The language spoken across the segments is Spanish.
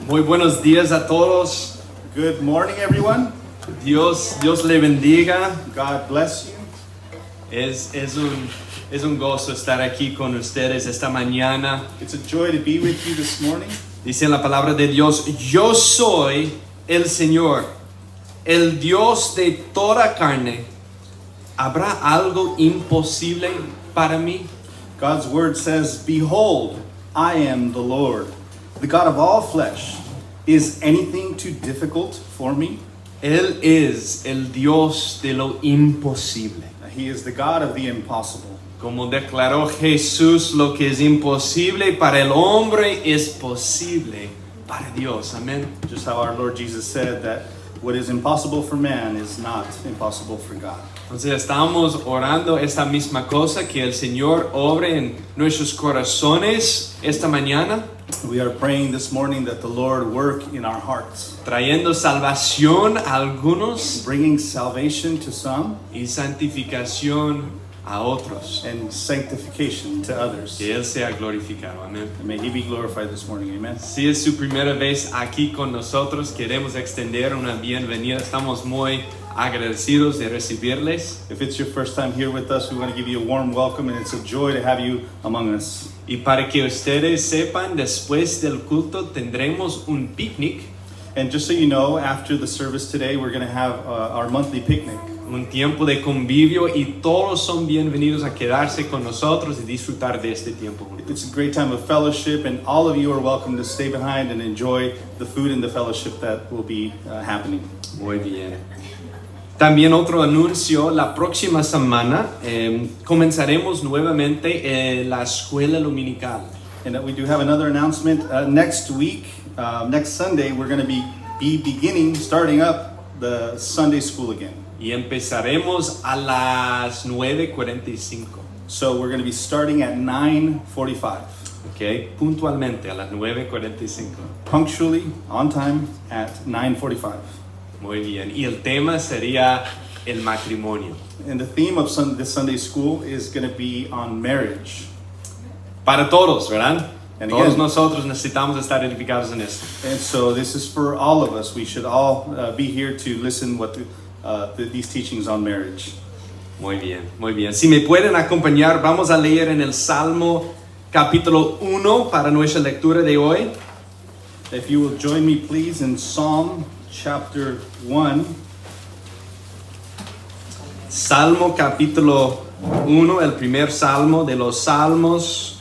Muy buenos días a todos. Good morning, everyone. Dios le bendiga. God bless you. Es un gozo estar aquí con ustedes esta mañana. It's a joy to be with you this morning. Dice la palabra de Dios, yo soy el Señor, el Dios de toda carne. ¿Habrá algo imposible para mí? God's word says, "Behold, I am the Lord, the God of all flesh. Is anything too difficult for me?" Él es el Dios de lo imposible. He is the God of the impossible. Como declaró Jesús, lo que es imposible para el hombre es posible para Dios. Amén. Just how our Lord Jesus said that what is impossible for man is not impossible for God. Entonces estamos orando esta misma cosa, que el Señor obre en nuestros corazones esta mañana, We are praying this morning that the Lord work in our hearts, trayendo salvación a algunos bringing salvation to some y santificación a otros. and sanctification to others. Que Él sea glorificado. Amén. And may He be glorified this morning. Amen. Si es su primera vez aquí con nosotros, queremos extender una bienvenida. Estamos muy agradecidos de recibirles. If it's your first time here with us, we want to give you a warm welcome, and it's a joy to have you among us. Y para que ustedes sepan, después del culto tendremos un picnic, And just so you know, after the service today, we're going to have our monthly picnic. un tiempo de convivio, y todos son bienvenidos a quedarse con nosotros y disfrutar de este tiempo juntos. It's a great time of fellowship, and all of you are welcome to stay behind and enjoy the food and the fellowship that will be happening. Muy bien. También otro anuncio, la próxima semana comenzaremos nuevamente la escuela dominical. And we do have another announcement. Next week, next Sunday, we're going to be starting up the Sunday school again. Y empezaremos a las 9:45. So we're going to be starting at 9:45. Ok, puntualmente a las 9:45. Punctually, on time, at 9:45. Muy bien. Y el tema sería el matrimonio. And the theme of this Sunday school is going to be on marriage. Para todos, ¿verdad? And Todos again- nosotros necesitamos estar edificados en esto. And so this is for all of us. We should all be here to listen these teachings on marriage. Muy bien, muy bien. Si me pueden acompañar, vamos a leer en el Salmo capítulo 1 para nuestra lectura de hoy. If you will join me, please, in Psalm chapter 1. Salmo capítulo 1, el primer salmo de los salmos.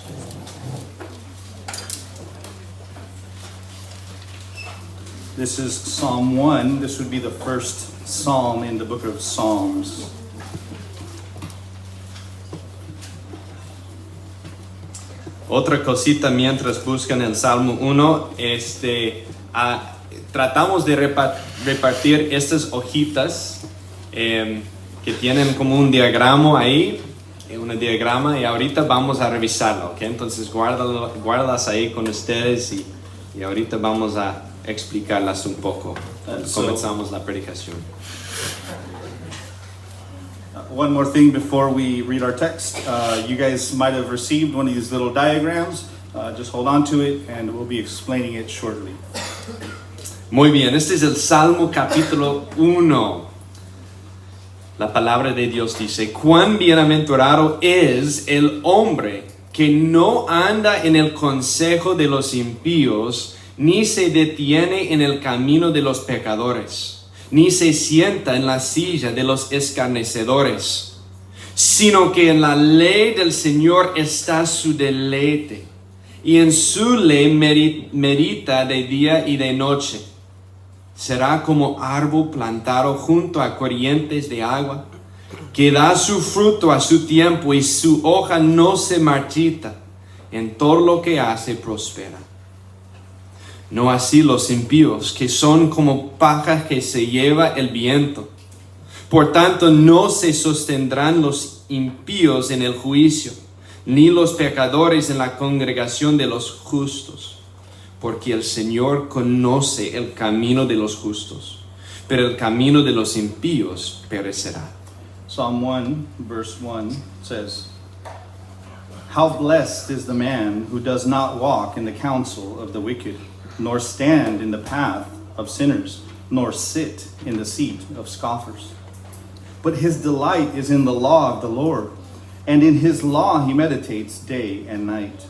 This is Psalm 1. This would be the first psalm in the book of Psalms. Otra cosita mientras buscan el Salmo 1, tratamos de repartir estas hojitas que tienen como un diagrama ahí, y ahorita vamos a revisarlo, ¿ok? Entonces guárdalas ahí con ustedes y ahorita vamos a explicarlas un poco. Comenzamos la predicación. One more thing before we read our text. You guys might have received one of these little diagrams. Just hold on to it, and we'll be explaining it shortly. Muy bien, este es el Salmo capítulo 1. La palabra de Dios dice: cuán bienaventurado es el hombre que no anda en el consejo de los impíos, ni se detiene en el camino de los pecadores, ni se sienta en la silla de los escarnecedores, sino que en la ley del Señor está su deleite, y en su ley medita de día y de noche. Será como árbol plantado junto a corrientes de agua, que da su fruto a su tiempo y su hoja no se marchita. En todo lo que hace prospera. No así los impíos, que son como paja que se lleva el viento. Por tanto, no se sostendrán los impíos en el juicio, ni los pecadores en la congregación de los justos. Porque el Señor conoce el camino de los justos, pero el camino de los impíos perecerá. Psalm 1, verse 1 says, "How blessed is the man who does not walk in the counsel of the wicked, nor stand in the path of sinners, nor sit in the seat of scoffers. But his delight is in the law of the Lord, and in his law he meditates day and night.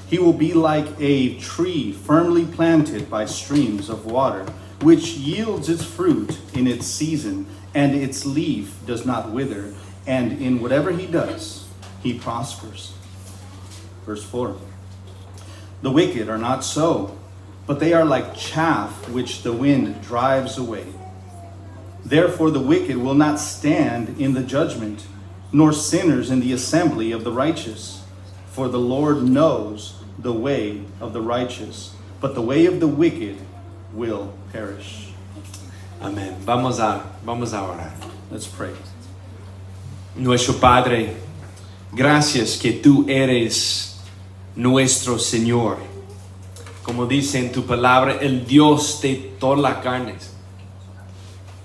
He will be like a tree firmly planted by streams of water, which yields its fruit in its season, and its leaf does not wither, and in whatever he does, he prospers. Verse 4. The wicked are not so, but they are like chaff which the wind drives away. Therefore the wicked will not stand in the judgment, nor sinners in the assembly of the righteous. For the Lord knows the way of the righteous, but the way of the wicked will perish. Amén. Vamos a orar. Let's pray. Nuestro Padre, gracias que tú eres nuestro Señor. Como dice en tu palabra, el Dios de toda la carne.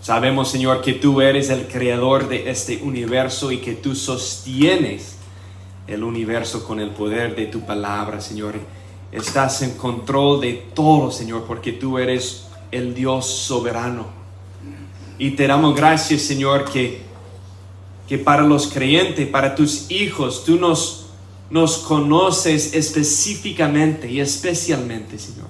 Sabemos, Señor, que tú eres el creador de este universo y que tú sostienes el universo con el poder de tu palabra, Señor. Estás en control de todo, Señor, porque tú eres el Dios soberano. Y te damos gracias, Señor, que para los creyentes, para tus hijos, tú nos conoces específicamente y especialmente, Señor.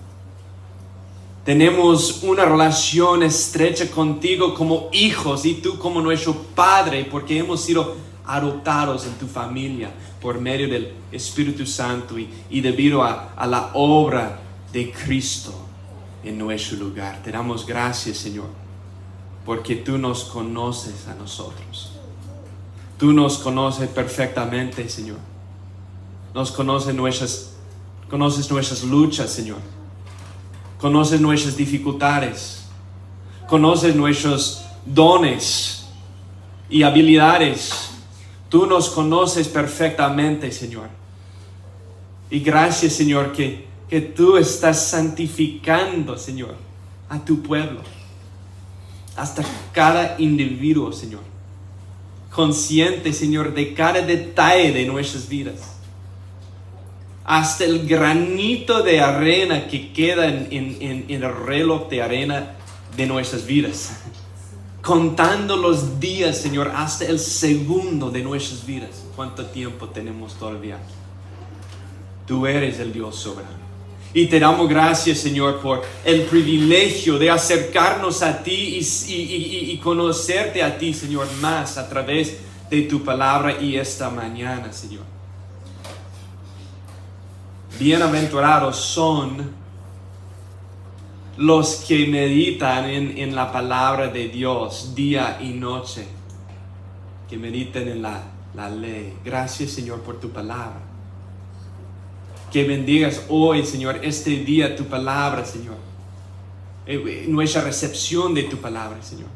Tenemos una relación estrecha contigo como hijos y tú como nuestro Padre, porque hemos sido adoptados en tu familia por medio del Espíritu Santo y debido a la obra de Cristo en nuestro lugar. Te damos gracias, Señor, porque tú nos conoces a nosotros. Tú nos conoces perfectamente, Señor. Conoces nuestras luchas, Señor. Conoces nuestras dificultades. Conoces nuestros dones y habilidades. Tú nos conoces perfectamente, Señor. Y gracias, Señor, que tú estás santificando, Señor, a tu pueblo. Hasta cada individuo, Señor. Consciente, Señor, de cada detalle de nuestras vidas. Hasta el granito de arena que queda en el reloj de arena de nuestras vidas. Contando los días, Señor, hasta el segundo de nuestras vidas. ¿Cuánto tiempo tenemos todavía? Tú eres el Dios soberano. Y te damos gracias, Señor, por el privilegio de acercarnos a ti y conocerte a ti, Señor, más a través de tu palabra y esta mañana, Señor. Bienaventurados son los que meditan en la palabra de Dios día y noche, que meditan en la ley. Gracias, Señor, por tu palabra. Que bendigas hoy, Señor, este día tu palabra, Señor. Nuestra recepción de tu palabra, Señor.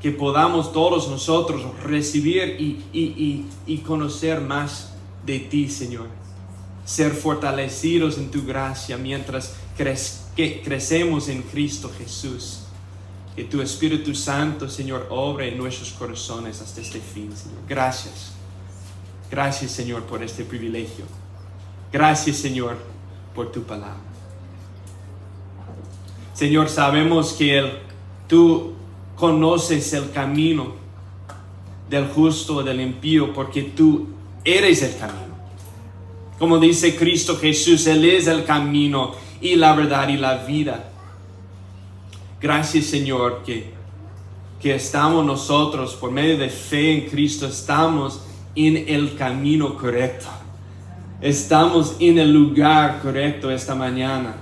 Que podamos todos nosotros recibir y conocer más de ti, Señor. Ser fortalecidos en tu gracia mientras crecemos en Cristo Jesús. Que tu Espíritu Santo, Señor, obre en nuestros corazones hasta este fin, Señor. Gracias. Gracias, Señor, por este privilegio. Gracias, Señor, por tu palabra. Señor, sabemos que tú conoces el camino del justo o del impío porque tú eres el camino. Como dice Cristo Jesús, Él es el camino y la verdad y la vida. Gracias, Señor, que estamos nosotros, por medio de fe en Cristo, estamos en el camino correcto. Estamos en el lugar correcto esta mañana,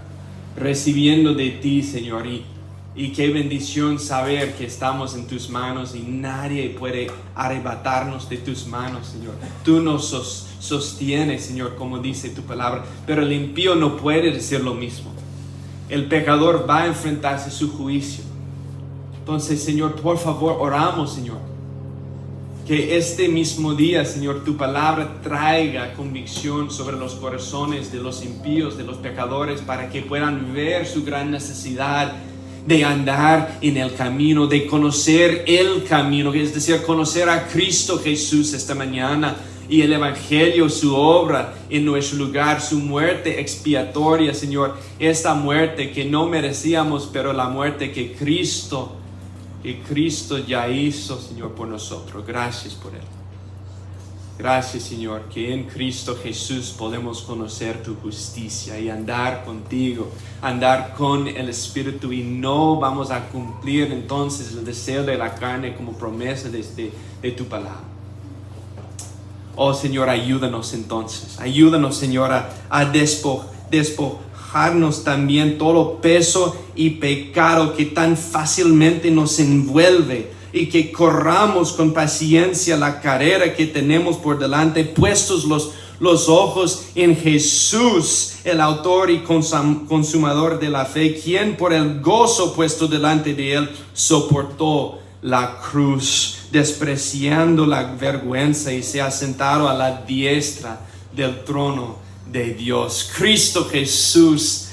recibiendo de ti, Señor. Y qué bendición saber que estamos en tus manos y nadie puede arrebatarnos de tus manos, Señor. Tú nos sostienes, Señor, como dice tu palabra. Pero el impío no puede decir lo mismo. El pecador va a enfrentarse a su juicio. Entonces, Señor, por favor, oramos, Señor. Que este mismo día, Señor, tu palabra traiga convicción sobre los corazones de los impíos, de los pecadores, para que puedan ver su gran necesidad de andar en el camino, de conocer el camino, es decir, conocer a Cristo Jesús esta mañana y el Evangelio, su obra en nuestro lugar, su muerte expiatoria, Señor, esta muerte que no merecíamos, pero la muerte que Cristo ya hizo, Señor, por nosotros. Gracias por Él. Gracias, Señor, que en Cristo Jesús podemos conocer tu justicia y andar contigo, andar con el Espíritu, y no vamos a cumplir entonces el deseo de la carne como promesa de tu palabra. Oh, Señor, ayúdanos entonces. Ayúdanos, Señor, a despojarnos también todo peso y pecado que tan fácilmente nos envuelve, y que corramos con paciencia la carrera que tenemos por delante, puestos los ojos en Jesús, el autor y consumador de la fe, quien por el gozo puesto delante de Él soportó la cruz, despreciando la vergüenza, y se ha sentado a la diestra del trono de Dios. Cristo Jesús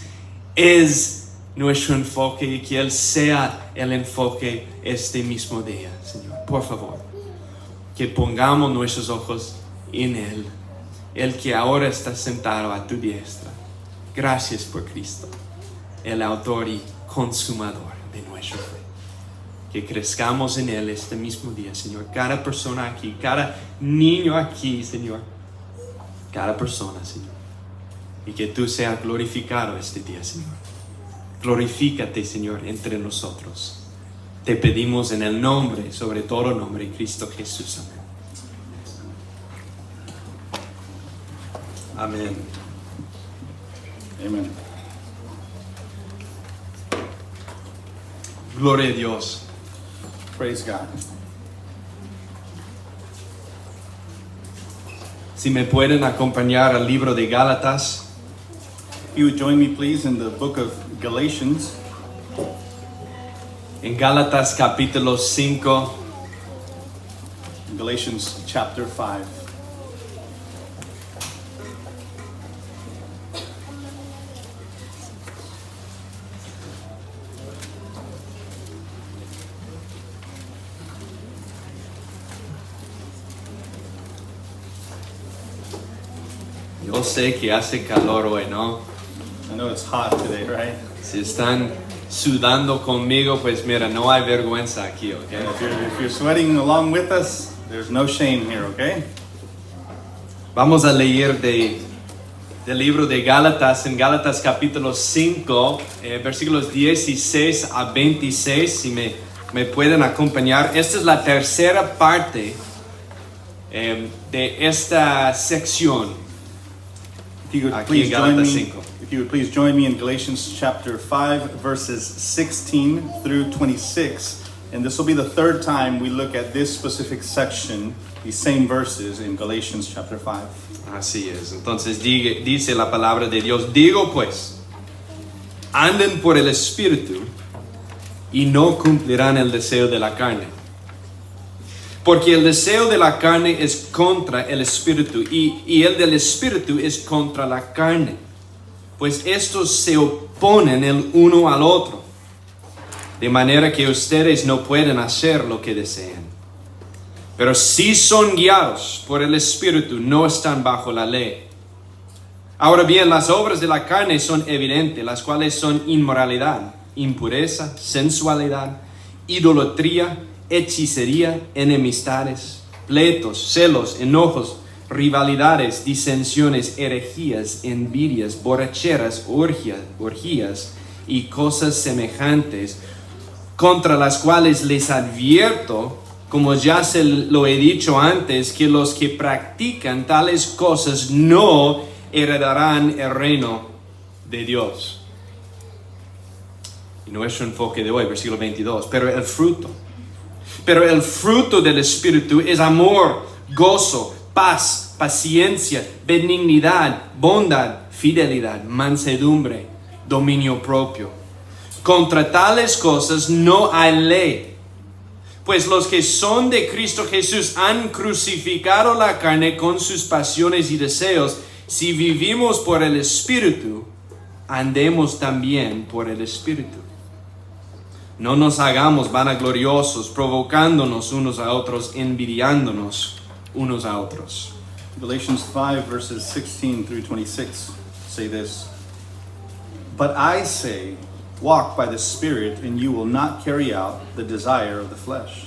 es nuestro enfoque, y que Él sea el enfoque este mismo día, Señor. Por favor, que pongamos nuestros ojos en Él, el que ahora está sentado a tu diestra. Gracias por Cristo, el autor y consumador de nuestra fe. Que crezcamos en Él este mismo día, Señor. Cada persona aquí, cada niño aquí, Señor. Cada persona, Señor. Y que tú seas glorificado este día, Señor. Glorifícate, Señor, entre nosotros. Te pedimos en el nombre, sobre todo nombre, de Cristo Jesús. Amén. Amén. Amen. Gloria a Dios. Praise God. Si me pueden acompañar al libro de Gálatas. If you would join me, please, in the book of Galatians. En Gálatas capítulo 5. Galatians chapter 5. Yo sé que hace calor hoy, ¿no? I know it's hot today, right? Si están sudando conmigo, pues mira, no hay vergüenza aquí, ¿ok? If you're sweating along with us, there's no shame here, okay? Vamos a leer del libro de Gálatas, en Gálatas capítulo 5, versículos 16 a 26, si me pueden acompañar. Esta es la tercera parte de esta sección. If you would Aquí en please join Gálatas me, 5. if you would please join me in Galatians chapter 5, verses 16 through 26. And this will be the third time we look at this specific section, these same verses in Galatians chapter 5. Así es. Entonces dice la palabra de Dios: digo pues, anden por el Espíritu y no cumplirán el deseo de la carne. Porque el deseo de la carne es contra el Espíritu, y el del Espíritu es contra la carne. Pues estos se oponen el uno al otro, de manera que ustedes no pueden hacer lo que desean. Pero si son guiados por el Espíritu, no están bajo la ley. Ahora bien, las obras de la carne son evidentes, las cuales son inmoralidad, impureza, sensualidad, idolatría, hechicería, enemistades, pleitos, celos, enojos, rivalidades, disensiones, herejías, envidias, borracheras, orgías y cosas semejantes, contra las cuales les advierto, como ya se lo he dicho antes, que los que practican tales cosas no heredarán el reino de Dios. Y nuestro enfoque de hoy, versículo 22, pero el fruto del Espíritu es amor, gozo, paz, paciencia, benignidad, bondad, fidelidad, mansedumbre, dominio propio. Contra tales cosas no hay ley. Pues los que son de Cristo Jesús han crucificado la carne con sus pasiones y deseos. Si vivimos por el Espíritu, andemos también por el Espíritu. No nos hagamos vanagloriosos, provocándonos unos a otros, envidiándonos unos a otros. Galatians 5 verses 16 through 26 say this. But I say, walk by the Spirit, and you will not carry out the desire of the flesh.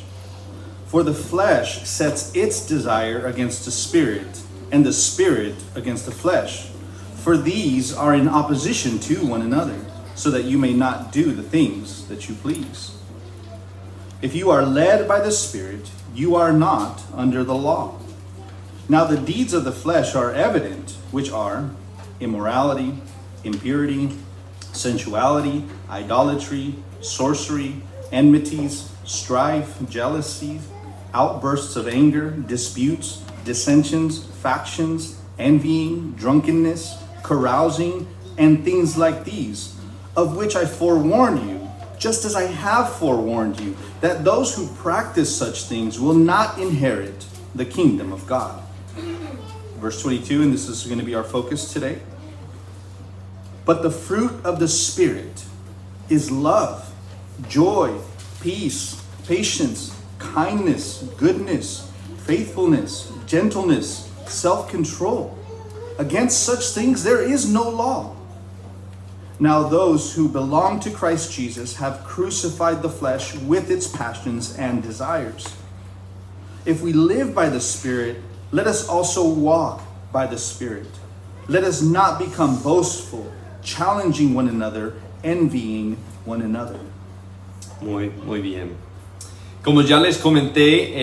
For the flesh sets its desire against the Spirit, and the Spirit against the flesh. For these are in opposition to one another, so that you may not do the things that you please. If you are led by the Spirit, you are not under the law. Now the deeds of the flesh are evident, which are immorality, impurity, sensuality, idolatry, sorcery, enmities, strife, jealousies, outbursts of anger, disputes, dissensions, factions, envying, drunkenness, carousing, and things like these, of which I forewarn you, just as I have forewarned you, that those who practice such things will not inherit the kingdom of God. Verse 22, and this is going to be our focus today. But the fruit of the Spirit is love, joy, peace, patience, kindness, goodness, faithfulness, gentleness, self-control. Against such things there is no law. Now those who belong to Christ Jesus have crucified the flesh with its passions and desires. If we live by the Spirit, let us also walk by the Spirit. Let us not become boastful, challenging one another, envying one another. Muy bien. Como ya les comenté,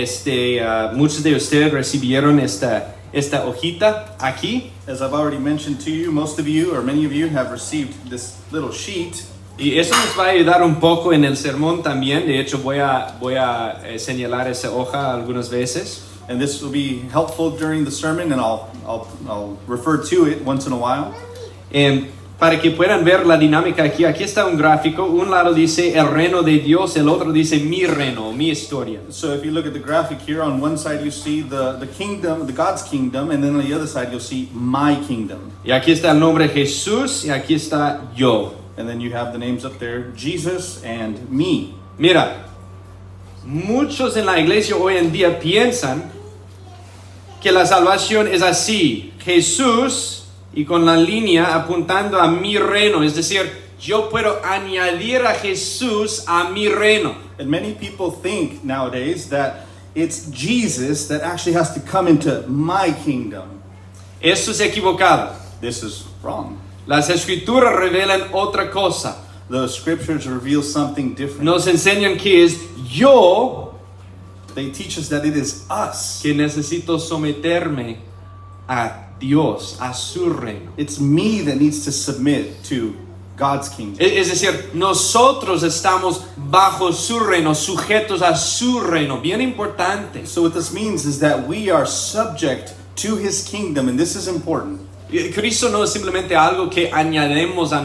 muchos de ustedes recibieron esta hojita aquí. As I've already mentioned to you, most of you or many of you have received this little sheet. Y eso nos va a ayudar un poco en el sermón también. De hecho, voy a señalar esa hoja algunas veces. And this will be helpful during the sermon, and I'll refer to it once in a while. Para que puedan ver la dinámica aquí está un gráfico. Un lado dice el reino de Dios, el otro dice mi reino, mi historia. So if you look at the graphic here, on one side you see the kingdom, the God's kingdom, and then on the other side you'll see my kingdom. Y aquí está el nombre Jesús y aquí está yo. And then you have the names up there, Jesus and me. Mira, muchos en la iglesia hoy en día piensan que la salvación es así. Jesús y con la línea apuntando a mi reino, es decir, yo puedo añadir a Jesús a mi reino. And many people think nowadays that it's Jesus that actually has to come into my kingdom. Eso es equivocado. This is wrong. Las escrituras revelan otra cosa. The scriptures reveal something different. Nos enseñan que es yo They teach us that it is us. que necesito someterme a Dios, a su reino. It's me that needs to submit to God's kingdom. Es decir, nosotros estamos bajo su reino, sujetos a su reino. Bien importante. So what this means is that we are subject to his kingdom, and this is important. Cristo no es simplemente algo que añadimos a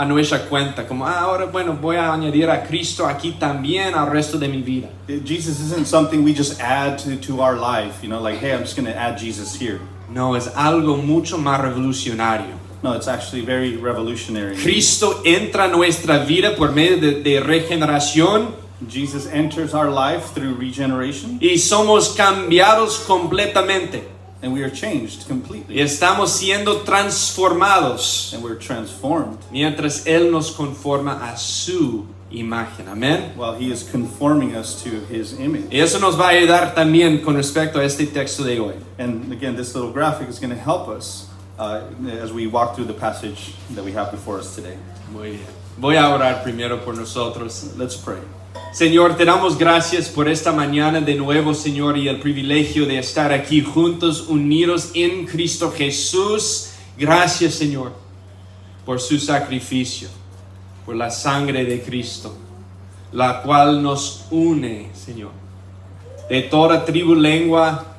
nuestra cuenta, como ahora bueno, voy a añadir a Cristo aquí también al resto de mi vida. Jesus isn't something we just add to our life, like, hey, I'm just going to add Jesus here. No, es algo mucho más revolucionario. No, it's actually very revolutionary. Cristo entra a nuestra vida por medio de regeneración. Jesus enters our life through regeneration. Y somos cambiados completamente. And we are changed completely. Y estamos siendo transformados. And we're transformed. Mientras Él nos conforma a su imagen. Amén. While he is conforming us to his image. Y eso nos va a ayudar también con respecto a este texto de hoy. And again, this little graphic is going to help us as we walk through the passage that we have before us today. Muy bien. Voy a orar primero por nosotros. Let's pray. Señor, te damos gracias por esta mañana de nuevo, Señor, y el privilegio de estar aquí juntos, unidos en Cristo Jesús. Gracias, Señor, por su sacrificio, por la sangre de Cristo, la cual nos une, Señor. De toda tribu, lengua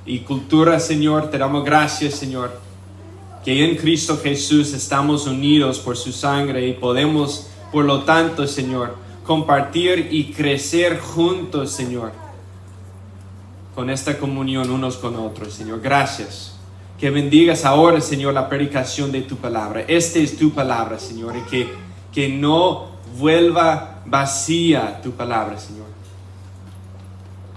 y cultura, Señor, te damos gracias, Señor, que en Cristo Jesús estamos unidos por su sangre y podemos, por lo tanto, Señor, compartir y crecer juntos, Señor, con esta comunión unos con otros, Señor. Gracias. Que bendigas ahora, Señor, la predicación de tu palabra. Esta es tu palabra, Señor, y que no vuelva vacía tu palabra, Señor.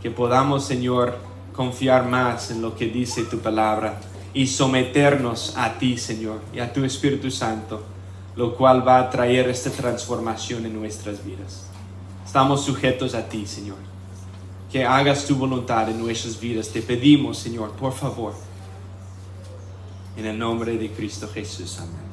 Que podamos, Señor, confiar más en lo que dice tu palabra y someternos a ti, Señor, y a tu Espíritu Santo, lo cual va a traer esta transformación en nuestras vidas. Estamos sujetos a ti, Señor. Que hagas tu voluntad en nuestras vidas. Te pedimos, Señor, por favor. En el nombre de Cristo Jesús. Amén.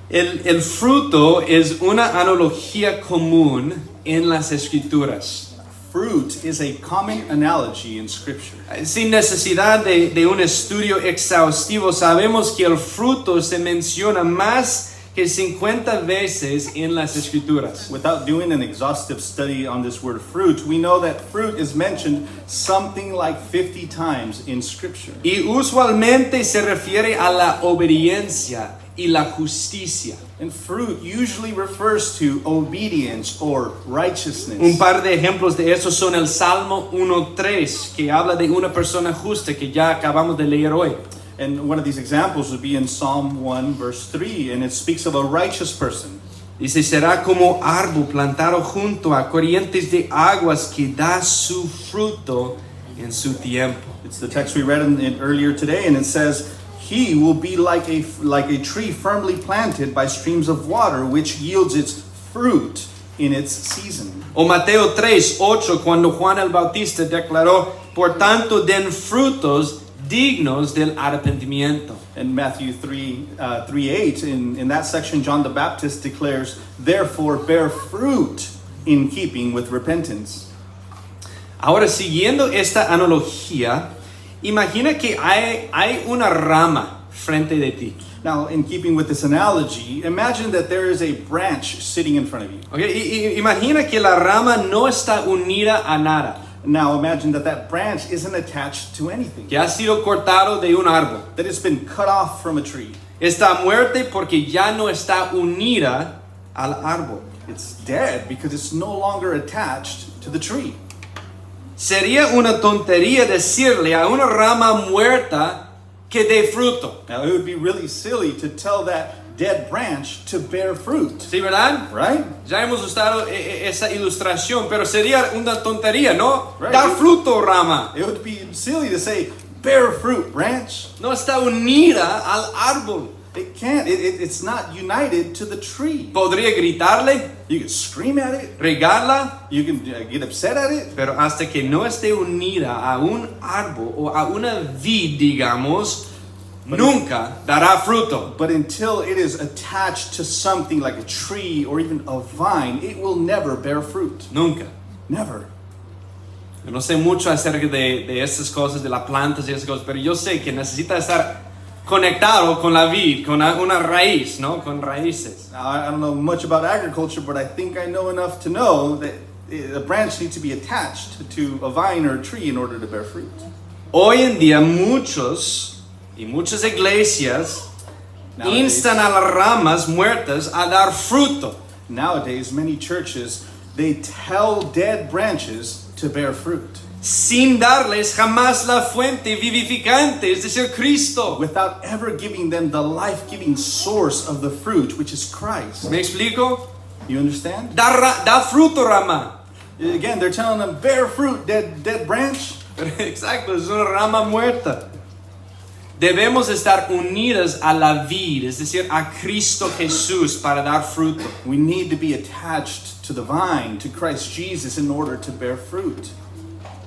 El fruto es una analogía común en las Escrituras. Fruit is a common analogy in Scripture. Sin necesidad de un estudio exhaustivo, sabemos que el fruto se menciona más que 50 veces en las Escrituras. Without doing an exhaustive study on this word fruit, we know that fruit is mentioned something like 50 times in Scripture. Y usualmente se refiere a la obediencia y la justicia. And fruit usually refers to obedience or righteousness. Un par de ejemplos de eso son el Salmo 1:3, que habla de una persona justa que ya acabamos de leer hoy. And one of these examples would be in Psalm 1 verse 3, and it speaks of a righteous person. Dice, será como árbol plantado junto a corrientes de aguas que da su fruto en su tiempo. It's the text we read earlier today, and it says, he will be like a tree firmly planted by streams of water, which yields its fruit in its season. O Mateo 3:8, cuando Juan el Bautista declaró, por tanto den frutos dignos del arrepentimiento. And Matthew 3:8, in that section, John the Baptist declares, therefore bear fruit in keeping with repentance. Ahora, siguiendo esta analogía, imagina que hay una rama frente de ti. Now, in keeping with this analogy, imagine that there is a branch sitting in front of you. Okay, imagina que la rama no está unida a nada, Now, imagine that branch isn't attached to anything, que ha sido cortado de un árbol. that it's been cut off from a tree. Está muerta porque ya no está unida al árbol. It's dead because it's no longer attached to the tree. Sería una tontería decirle a una rama muerta que dé fruto. Now, it would be really silly to tell that dead branch to bear fruit, ¿Sí, verdad? right? Ya hemos usado esa ilustración, pero sería una tontería, ¿no? Right. Da fruto, rama. It would be silly to say, bear fruit, branch. No está unida al árbol. It can't. It's not united to the tree. Podría gritarle, You can scream at it. regarla, You can get upset at it. pero hasta que no esté unida a un árbol o a una vid, digamos, nunca dará fruto. But until it is attached to something like a tree or even a vine, it will never bear fruit. Nunca. Never. Yo no sé mucho acerca de estas cosas, de las plantas y esas cosas, pero yo sé que necesita estar conectado con la vid, con una raíz, ¿no? Con raíces. Now, I don't know much about agriculture, but I think I know enough to know that a branch needs to be attached to a vine or a tree in order to bear fruit. Hoy en día muchas iglesias instan a las ramas muertas a dar fruto. Nowadays, many churches, they tell dead branches to bear fruit Sin darles jamás la fuente vivificante, es decir, Cristo. without ever giving them the life-giving source of the fruit, which is Christ. ¿Me explico? You understand? Da fruto, rama. Again, they're telling them, bear fruit, dead branch. Exacto, es una rama muerta. Debemos estar unidas a la vid, es decir, a Cristo Jesús para dar fruto. We need to be attached to the vine, to Christ Jesus, in order to bear fruit.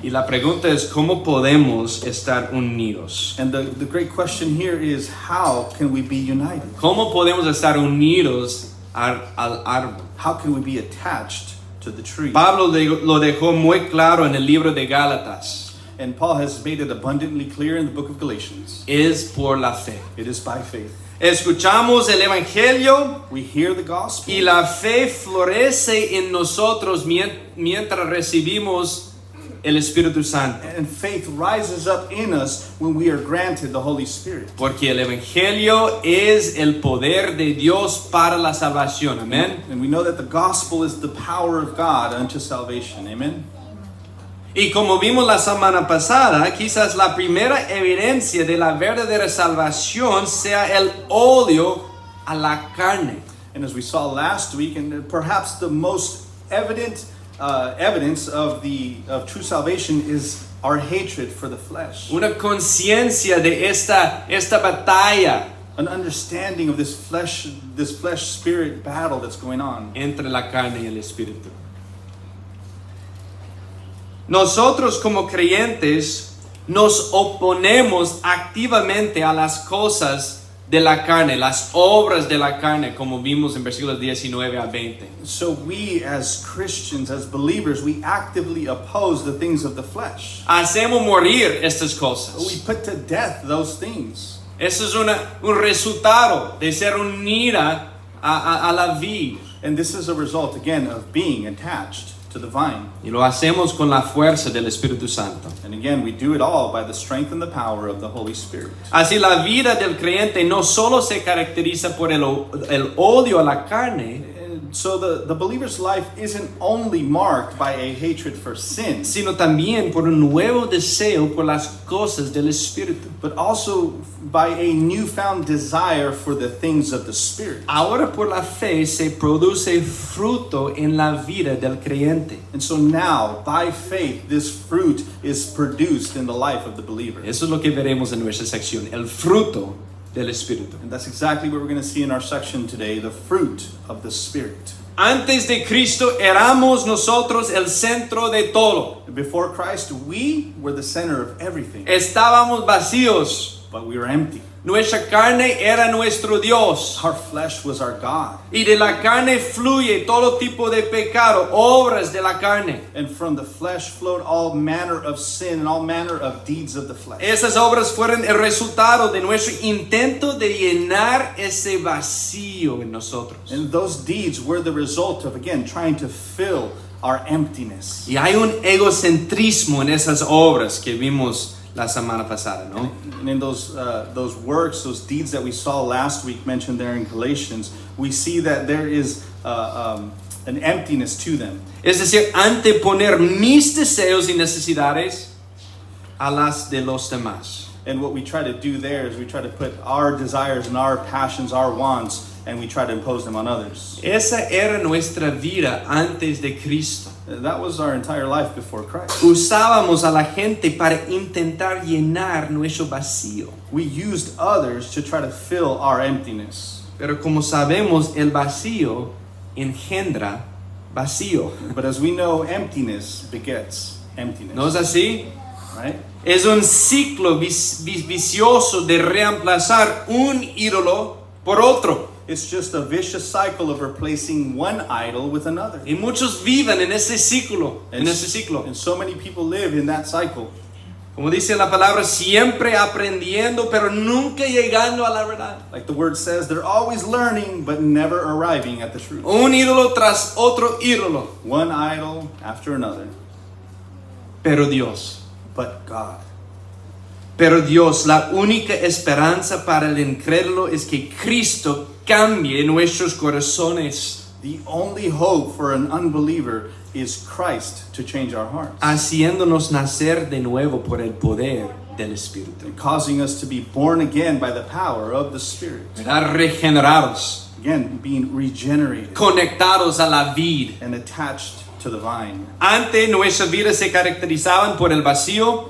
Y la pregunta es, ¿cómo podemos estar unidos? And the great question here is, how can we be united? ¿Cómo podemos estar unidos al árbol? How can we be attached to the tree? Pablo lo dejó muy claro en el libro de Gálatas. And Paul has made it abundantly clear in the book of Galatians. Es por la fe. It is by faith. Escuchamos el Evangelio We hear the gospel, y la fe florece en nosotros mientras recibimos el Espíritu Santo. and faith rises up in us when we are granted the Holy Spirit. Porque el Evangelio es el poder de Dios para la salvación. Amén. And we know that the gospel is the power of God unto salvation. Amen? Y como vimos la semana pasada, quizás la primera evidencia de la verdadera salvación sea el odio a la carne. And as we saw last week, and perhaps the most evident evidence of true salvation is our hatred for the flesh. Una conciencia de esta batalla An understanding of this flesh spirit battle that's going on. entre la carne y el espíritu. Nosotros como creyentes nos oponemos activamente a las cosas de la carne, las obras de la carne, como vimos en versículos 19 a 20. So we as Christians, as believers, we actively oppose the things of the flesh. Hacemos morir estas We cosas. put to death those things. Eso es un resultado de ser unida a la vid. And this is a result, again, of being attached to the vine. Y lo hacemos con la fuerza del Espíritu Santo. And again, we do it all by the strength and the power of the Holy Spirit. Así la vida del creyente no solo se caracteriza por el odio a la carne, And so the believer's life isn't only marked by a hatred for sin, sino también por un nuevo deseo por las cosas del Espíritu. but also by a newfound desire for the things of the Spirit. Ahora por la fe se produce fruto en la vida del creyente. And so now, by faith, this fruit is produced in the life of the believer. Eso es lo que veremos en nuestra sección, el fruto del Espíritu. And that's exactly what we're going to see in our section today, the fruit of the Spirit. Antes de Cristo éramos nosotros el centro de todo. Before Christ, we were the center of everything, Estábamos vacíos. but we were empty. Nuestra carne era nuestro Dios. Our flesh was our God. Y de la carne fluye todo tipo de pecado, obras de la carne. And from the flesh flowed all manner of sin and all manner of deeds of the flesh. Esas obras fueron el resultado de nuestro intento de llenar ese vacío en nosotros. And those deeds were the result of, again, trying to fill our emptiness. Y hay un egocentrismo en esas obras que vimos la semana pasada, ¿no? And in those works, those deeds that we saw last week mentioned there in Galatians, we see that there is an emptiness to them. Es decir, anteponer mis deseos y necesidades a las de los demás. And what we try to do there is we try to put our desires and our passions, our wants, and we try to impose them on others. Esa era nuestra vida antes de Cristo. That was our entire life before Christ. Usábamos a la gente para intentar llenar nuestro vacío. We used others to try to fill our emptiness. Pero como sabemos, el vacío engendra vacío. But as we know, emptiness begets emptiness. ¿No es así? Right? Es un ciclo vicioso de reemplazar un ídolo por otro. It's just a vicious cycle of replacing one idol with another. Y muchos viven en ese ciclo, And so many people live in that cycle. Como dice la palabra, siempre aprendiendo, pero nunca llegando a la verdad. Like the word says, they're always learning, but never arriving at the truth. Un ídolo tras otro ídolo. One idol after another. Pero Dios. But God. Pero Dios, la única esperanza para el incrédulo es que Cristo cambie nuestros corazones, The only hope for an unbeliever is Christ to change our hearts, haciéndonos nacer de nuevo por el poder del Espíritu. and causing us to be born again by the power of the Spirit. ¿Verdad? Regenerados, Again, being regenerated conectados a la vid. and attached to the vine. Antes nuestras vidas se caracterizaban por el vacío,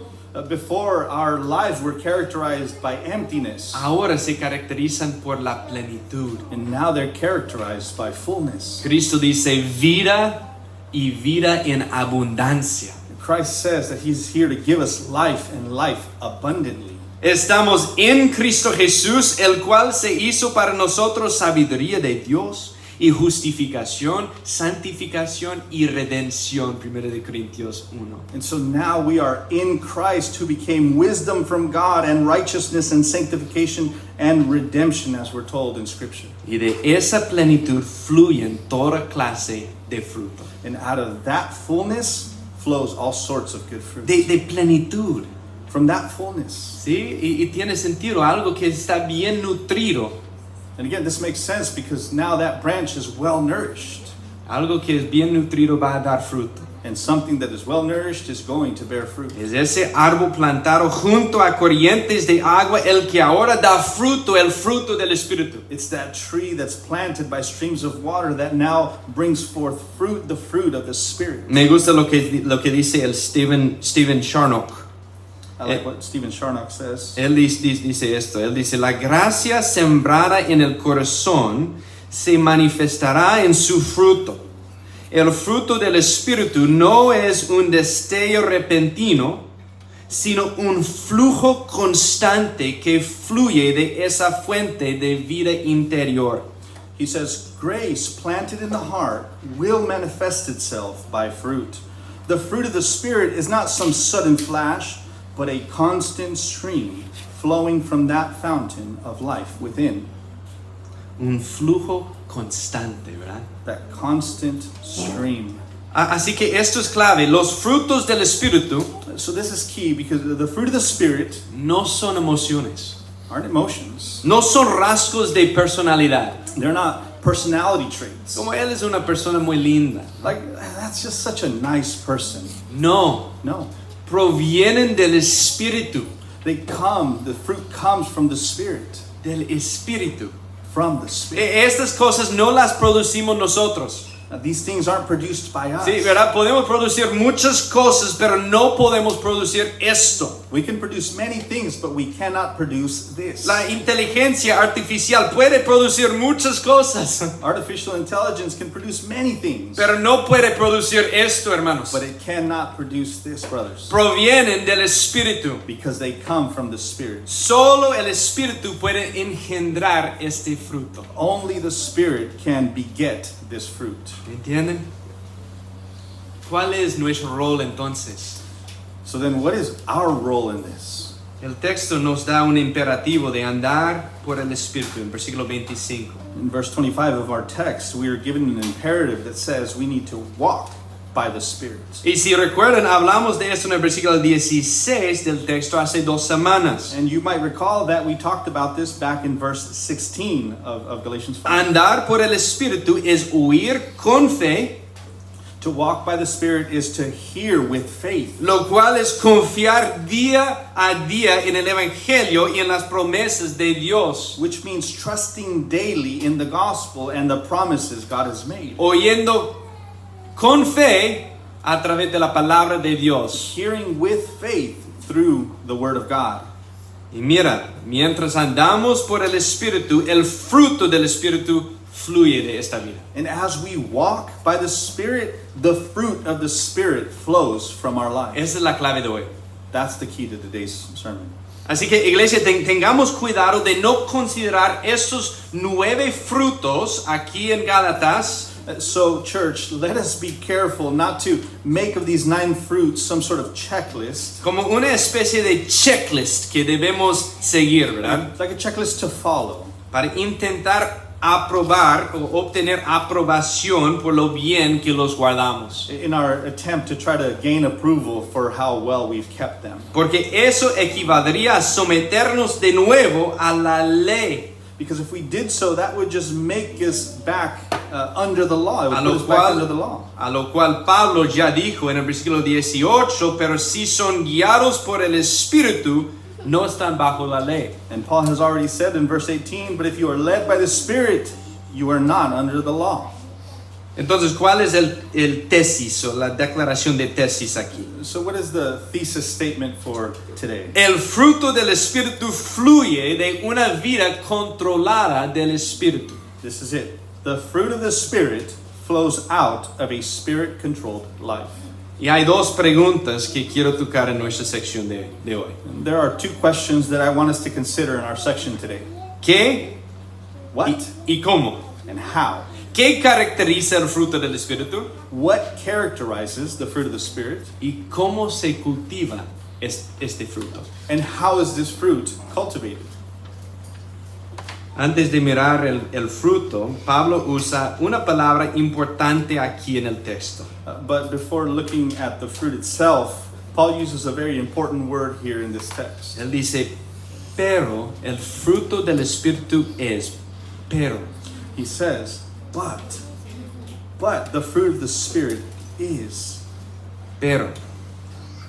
Before, our lives were characterized by emptiness, ahora se caracterizan por la plenitud. and now they're characterized by fullness. Cristo dice vida y vida en abundancia. Christ says that He's here to give us life and life abundantly. Estamos en Cristo Jesús, el cual se hizo para nosotros sabiduría de Dios y justificación, santificación y redención. 1 de Corintios 1. And so now we are in Christ, who became wisdom from God and righteousness and sanctification and redemption, as we're told in Scripture. Y de esa plenitud fluyen toda clase de fruto. And out of that fullness flows all sorts of good fruit. De plenitud. From that fullness. ¿Sí? Y tiene sentido, algo que está bien nutrido. And again, this makes sense because now that branch is well nourished. Algo que es bien nutrido va a dar fruto. And something that is well nourished is going to bear fruit. Es ese árbol plantado junto a corrientes de agua el que ahora da fruto, el fruto del Espíritu. It's that tree that's planted by streams of water that now brings forth fruit, the fruit of the Spirit. Me gusta lo que dice el Stephen Charnock. I like what Stephen Charnock says. Él dice esto, él dice, la gracia sembrada en el corazón se manifestará en su fruto. El fruto del Espíritu no es un destello repentino, sino un flujo constante que fluye de esa fuente de vida interior. He says, grace planted in the heart will manifest itself by fruit. The fruit of the Spirit is not some sudden flash, but a constant stream flowing from that fountain of life within. Un flujo constante, ¿verdad? That constant stream. Así que esto es clave. Los frutos del Espíritu So this is key because the fruit of the Spirit no son emociones, aren't emotions. no son rasgos de personalidad. They're not personality traits. Como él es una persona muy linda. Like, that's just such a nice person. No, No. provienen del Espíritu, They come, the fruit comes from the Spirit. del Espíritu. From the Spirit. Estas cosas no las producimos nosotros. Now, these things aren't produced by us. Sí, ¿verdad? Podemos producir muchas cosas, pero no podemos producir esto. We can produce many things, but we cannot produce this. La inteligencia artificial puede producir muchas cosas, Artificial intelligence can produce many things, pero no puede producir esto, hermanos. but it cannot produce this, brothers, Provienen del Espíritu. because they come from the Spirit. Solo el Espíritu puede engendrar este fruto. Only the Spirit can beget this fruit. ¿Entienden? ¿Cuál es nuestro rol entonces? So then, what is our role in this? El texto nos da un imperativo de andar por el Espíritu en versículo 25. In verse 25 of our text, we are given an imperative that says we need to walk by the Spirit. Y si recuerdan, hablamos de esto en el versículo 16 del texto hace 2 semanas. And you might recall that we talked about this back in verse 16 of Galatians 5. Andar por el Espíritu es huir con fe, To walk by the Spirit is to hear with faith, lo cual es confiar día a día en el Evangelio y en las promesas de Dios, which means trusting daily in the gospel and the promises God has made. oyendo con fe a través de la palabra de Dios. Hearing with faith through the Word of God. Y mira, mientras andamos por el Espíritu, el fruto del Espíritu fluye de esta vida. And as we walk by the Spirit, the fruit of the Spirit flows from our lives. Esa es la clave de hoy. That's the key to today's sermon. Así que, iglesia, tengamos cuidado de no considerar estos 9 frutos aquí en Gálatas So, church, let us be careful not to make of these 9 fruits some sort of checklist. como una especie de checklist que debemos seguir, ¿verdad? It's like a checklist to follow. Para intentar aprobar o obtener aprobación por lo bien que los guardamos. In our attempt to try to gain approval for how well we've kept them. Porque eso equivaldría a someternos de nuevo a la ley. Because if we did so, that would just make us back under the law. It would A put lo, us back under the cual, law. a lo cual Pablo ya dijo en el versículo 18, pero si son guiados por el Espíritu, no están bajo la ley. And Paul has already said in verse 18, but if you are led by the Spirit, you are not under the law. Entonces, ¿cuál es el tesis o la declaración de tesis aquí? So what is the thesis statement for today? El fruto del Espíritu fluye de una vida controlada del Espíritu. This is it. The fruit of the Spirit flows out of a Spirit-controlled life. Y hay 2 preguntas que quiero tocar en nuestra sección de hoy. And there are 2 questions that I want us to consider in our section today. ¿Qué What y cómo? and how? ¿Qué caracteriza el fruto del Espíritu? What characterizes the fruit of the Spirit? ¿Y cómo se cultiva este fruto? And how is this fruit cultivated? Antes de mirar el fruto, Pablo usa una palabra importante aquí en el texto. But before looking at the fruit itself, Paul uses a very important word here in this text. Él dice, pero el fruto del Espíritu es, pero. He says, but the fruit of the Spirit is.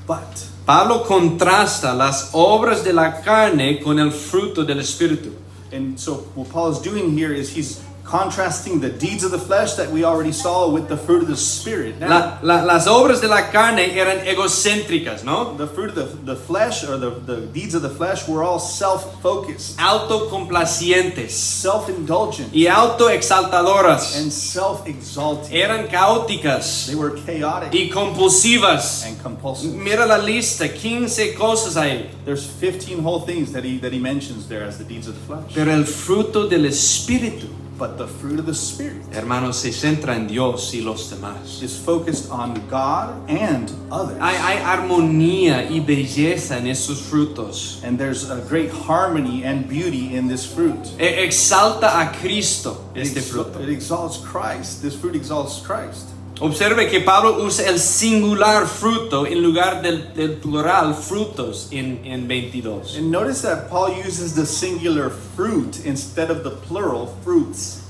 But Pablo contrasta las obras de la carne con el fruto del Espíritu. And so what Paul is doing here is he's contrasting the deeds of the flesh that we already saw with the fruit of the Spirit. Now, Las obras de la carne eran egocéntricas, ¿no? the fruit of the flesh, or the deeds of the flesh, were all self-focused, Autocomplacientes self-indulgent, y autoexaltadoras. and self-exalting. Eran caóticas They were chaotic y compulsivas. and compulsive. Mira la lista, 15 cosas ahí. There's 15 whole things that he mentions there as the deeds of the flesh. Pero el fruto del Espíritu, But the fruit of the Spirit hermanos, se centra en Dios y los demás. is focused on God and others. Hay armonía y belleza en esos frutos. And there's a great harmony and beauty in this fruit. Exalta a Cristo este fruto. It exalts Christ. This fruit exalts Christ. Observe que Pablo usa el singular fruto en lugar del plural frutos en 22. And notice that Paul uses the singular fruit instead of the plural fruits.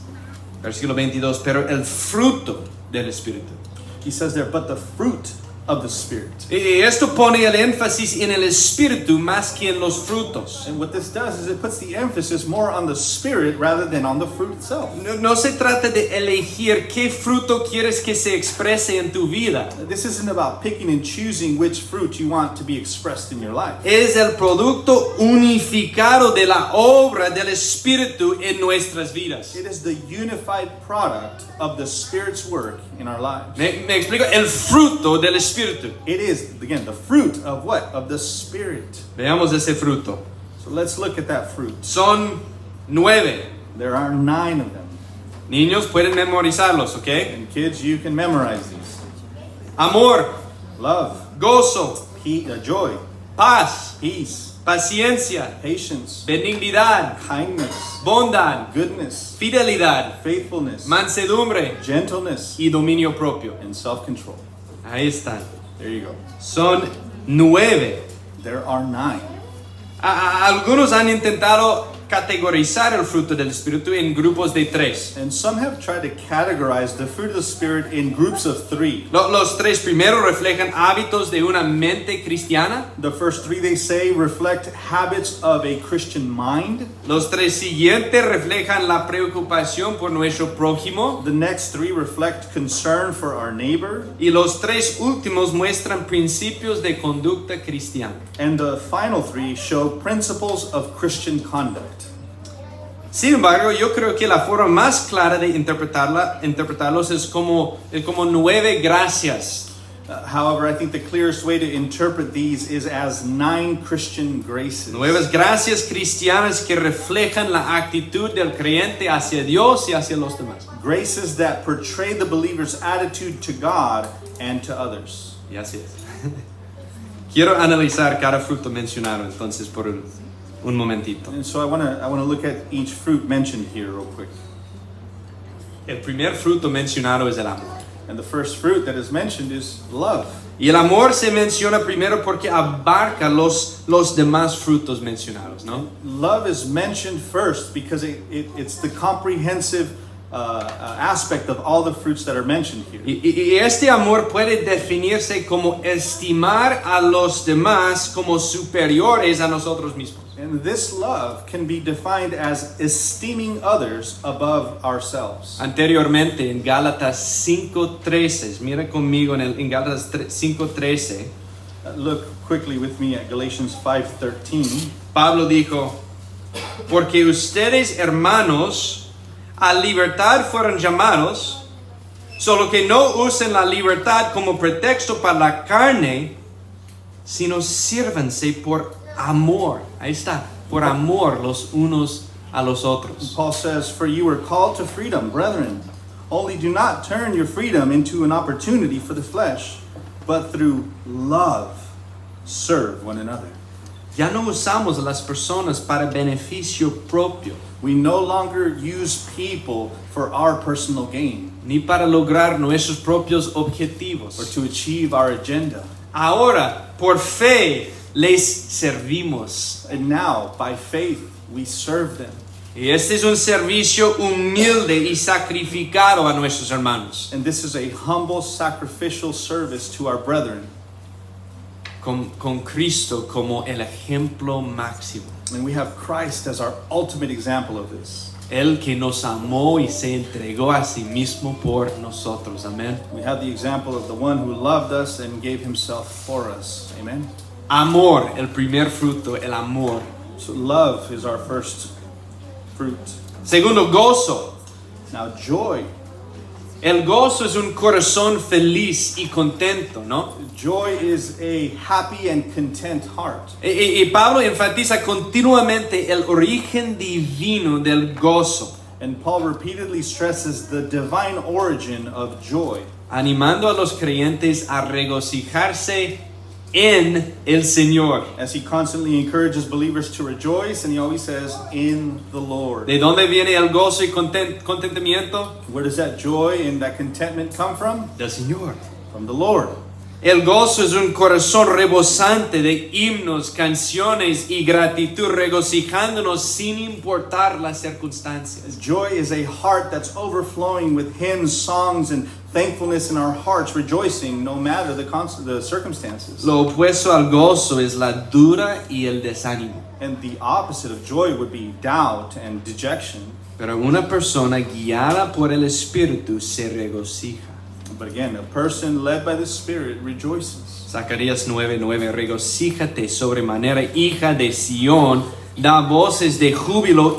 Versículo 22, pero el fruto del Espíritu. He says there, but the fruit of the Spirit. Y esto pone el énfasis en el Espíritu más que en los frutos. And what this does is it puts the emphasis more on the Spirit rather than on the fruit itself. No se trata de elegir qué fruto quieres que se exprese en tu vida. This isn't about picking and choosing which fruit you want to be expressed in your life. Es el producto unificado de la obra del Espíritu en nuestras vidas. It is the unified product of the Spirit's work in our lives. Me explico, el fruto del Espíritu. It is, again, the fruit of what? Of the Spirit. Veamos ese fruto. So let's look at that fruit. Son 9. There are 9 of them. Niños pueden memorizarlos, ¿ok? And kids, you can memorize these. Amor, Love, gozo, joy, paz, peace, paciencia, patience, benignidad, kindness, bondad, goodness, fidelidad, faithfulness, mansedumbre gentleness, y dominio propio. and self-control. Ahí están. There you go. Son 9. There are 9. Algunos han intentado categorizar el fruto del Espíritu en grupos de 3. And some have tried to categorize the fruit of the Spirit in groups of 3. Los 3 primeros reflejan hábitos de una mente cristiana. The first 3, they say, reflect habits of a Christian mind. Los 3 siguientes reflejan la preocupación por nuestro prójimo. The next 3 reflect concern for our neighbor. Y los 3 últimos muestran principios de conducta cristiana. And the final 3 show principles of Christian conduct. Sin embargo, yo creo que la forma más clara de interpretarlos es como 9 gracias. However, I think the clearest way to interpret these is as 9 Christian graces. 9 gracias cristianas que reflejan la actitud del creyente hacia Dios y hacia los demás. Graces that portray the believer's attitude to God and to others. Y así es. Quiero analizar cada fruto mencionado entonces por un momentito. And so I want to look at each fruit mentioned here real quick. El primer fruto mencionado es el amor. And the first fruit that is mentioned is love. Y el amor se menciona primero porque abarca los demás frutos mencionados, ¿no? Love is mentioned first because it's the comprehensive aspect of all the fruits that are mentioned here. Y este amor puede definirse como estimar a los demás como superiores a nosotros mismos. And this love can be defined as esteeming others above ourselves. Anteriormente en Gálatas 5:13, mira conmigo en Gálatas 5:13, Look quickly with me at Galatians 5:13. Pablo dijo, porque ustedes hermanos a libertad fueron llamados, solo que no usen la libertad como pretexto para la carne, sino sírvanse por amor. Ahí está, por amor los unos a los otros. Paul says, "For you were called to freedom, brethren. Only do not turn your freedom into an opportunity for the flesh, but through love serve one another." Ya no usamos a las personas para beneficio propio, We no longer use people for our personal gain ni para lograr nuestros propios objetivos. or to achieve our agenda. Ahora, por fe, les servimos. And now, by faith, we serve them. Y este es un servicio humilde y sacrificado a nuestros hermanos. And this is a humble, sacrificial service to our brethren. Con Cristo como el ejemplo máximo. And we have Christ as our ultimate example of this. Él que nos amó y se entregó a sí mismo por nosotros. Amén. We have the example of the one who loved us and gave himself for us. Amen. Amor, el primer fruto, el amor. So love is our first fruit. Segundo, gozo. Now joy. El gozo es un corazón feliz y contento, ¿no? Joy is a happy and content heart. Y Pablo enfatiza continuamente el origen divino del gozo, And Paul repeatedly stresses the divine origin of joy, animando a los creyentes a regocijarse en el Señor. as he constantly encourages believers to rejoice, and he always says, in the Lord. ¿De dónde viene el gozo y contentamiento? Where does that joy and that contentment come from? Del Señor. From the Lord. El gozo es un corazón rebosante de himnos, canciones y gratitud, regocijándonos sin importar las circunstancias. Joy is a heart that's overflowing with hymns, songs, and thankfulness in our hearts, rejoicing no matter the circumstances. Lo opuesto al gozo es la dura y el desánimo. And the opposite of joy would be doubt and dejection. Pero una persona guiada por el Espíritu se regocija. But again, a person led by the Spirit rejoices. Zacarías 9:9, regocíjate sobremanera, hija de Sión, da voces de júbilo,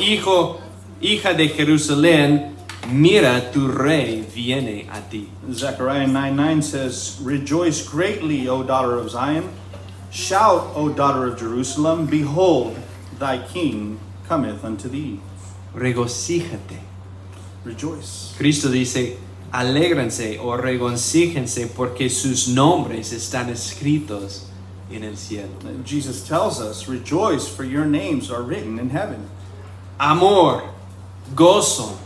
hija de Jerusalén, mira, tu rey viene a ti. Zechariah 9:9 says, rejoice greatly, O daughter of Zion. Shout, O daughter of Jerusalem. Behold, thy king cometh unto thee. Regocíjate. Rejoice. Cristo dice, alégrense o regocíjense porque sus nombres están escritos en el cielo. Jesus tells us, rejoice, for your names are written in heaven. Amor, gozo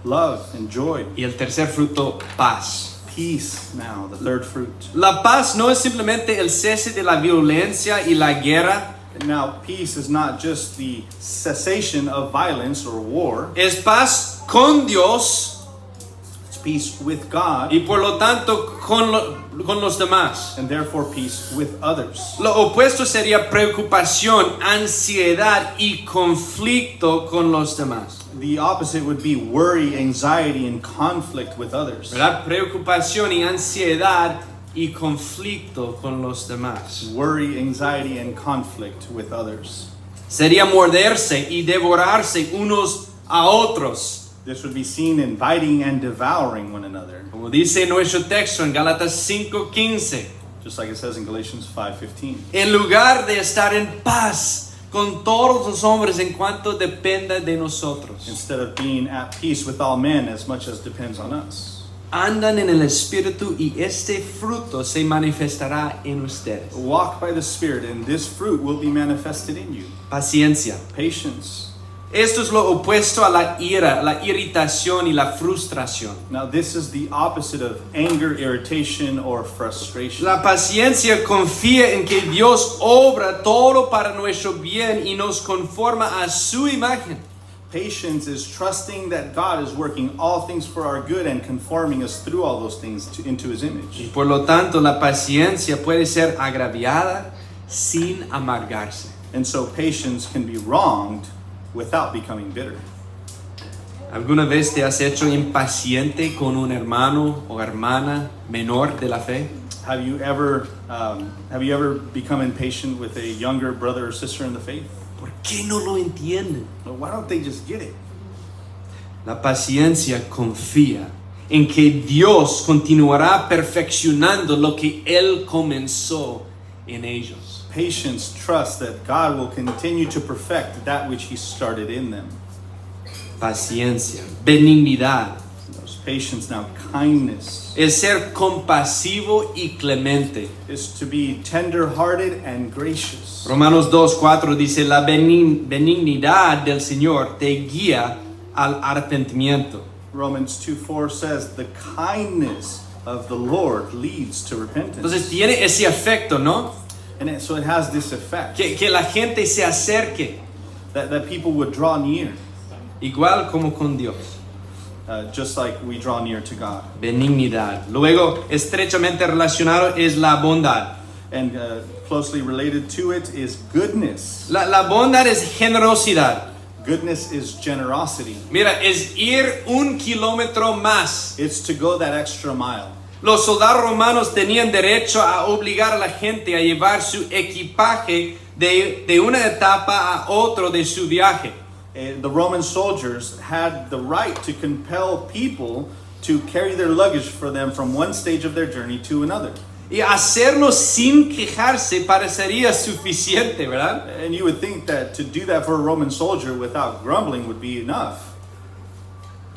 Love and joy. y el tercer fruto, paz. Peace now, the third fruit. La paz no es simplemente el cese de la violencia y la guerra. Now, peace is not just the cessation of violence or war. Es paz con Dios It's peace with God y por lo tanto con los demás. and therefore peace with others. Lo opuesto sería preocupación, ansiedad y conflicto con los demás. The opposite would be worry, anxiety, and conflict with others. ¿Verdad? Preocupación y ansiedad y conflicto con los demás. Worry, anxiety, and conflict with others. Sería morderse y devorarse unos a otros. This would be seen in biting and devouring one another, Como dice nuestro texto en Gálatas 5:15. just like it says in Galatians 5:15. En lugar de estar en paz con todos los hombres en cuanto dependa de nosotros. Instead of being at peace with all men as much as depends on us. Andan en el Espíritu y este fruto se manifestará en ustedes. Walk by the Spirit, and this fruit will be manifested in you. Paciencia. Patience. Esto es lo opuesto a la ira, la irritación y la frustración. Now, this is the opposite of anger, irritation, or frustration. La paciencia confía en que Dios obra todo para nuestro bien y nos conforma a su imagen. Patience is trusting that God is working all things for our good and conforming us through all those things into His Y image. por lo tanto, la paciencia puede ser agraviada sin amargarse. And so patience can be wronged without becoming bitter. ¿Alguna vez te has hecho impaciente con un hermano o hermana menor de la fe? Have you ever become impatient with a younger brother or sister in the faith? ¿Por qué no lo entienden? Well, why don't they just get it? La paciencia confía en que Dios continuará perfeccionando lo que Él comenzó en ellos. Patience trusts that God will continue to perfect that which He started in them. Paciencia, benignidad, There's patience now, kindness es ser compasivo y clemente. is to be tender-hearted and gracious. Romanos 2:4 dice, la benignidad del Señor te guía al arrepentimiento. Romans 2:4 says the kindness of the Lord leads to repentance. Entonces tiene ese efecto, ¿no? So it has this effect Que la gente se acerque. that people would draw near. igual como con Dios. just like we draw near to God. Benignidad. Luego, estrechamente relacionado es la bondad. And closely related to it is goodness. La bondad es generosidad. Goodness is generosity. Mira, es ir 1 kilómetro más. It's to go that extra mile. Los soldados romanos tenían derecho a obligar a la gente a llevar su equipaje de una etapa a otro de su viaje. The Roman soldiers had the right to compel people to carry their luggage for them from one stage of their journey to another. Y hacerlo sin quejarse parecería suficiente, ¿verdad? And you would think that to do that for a Roman soldier without grumbling would be enough.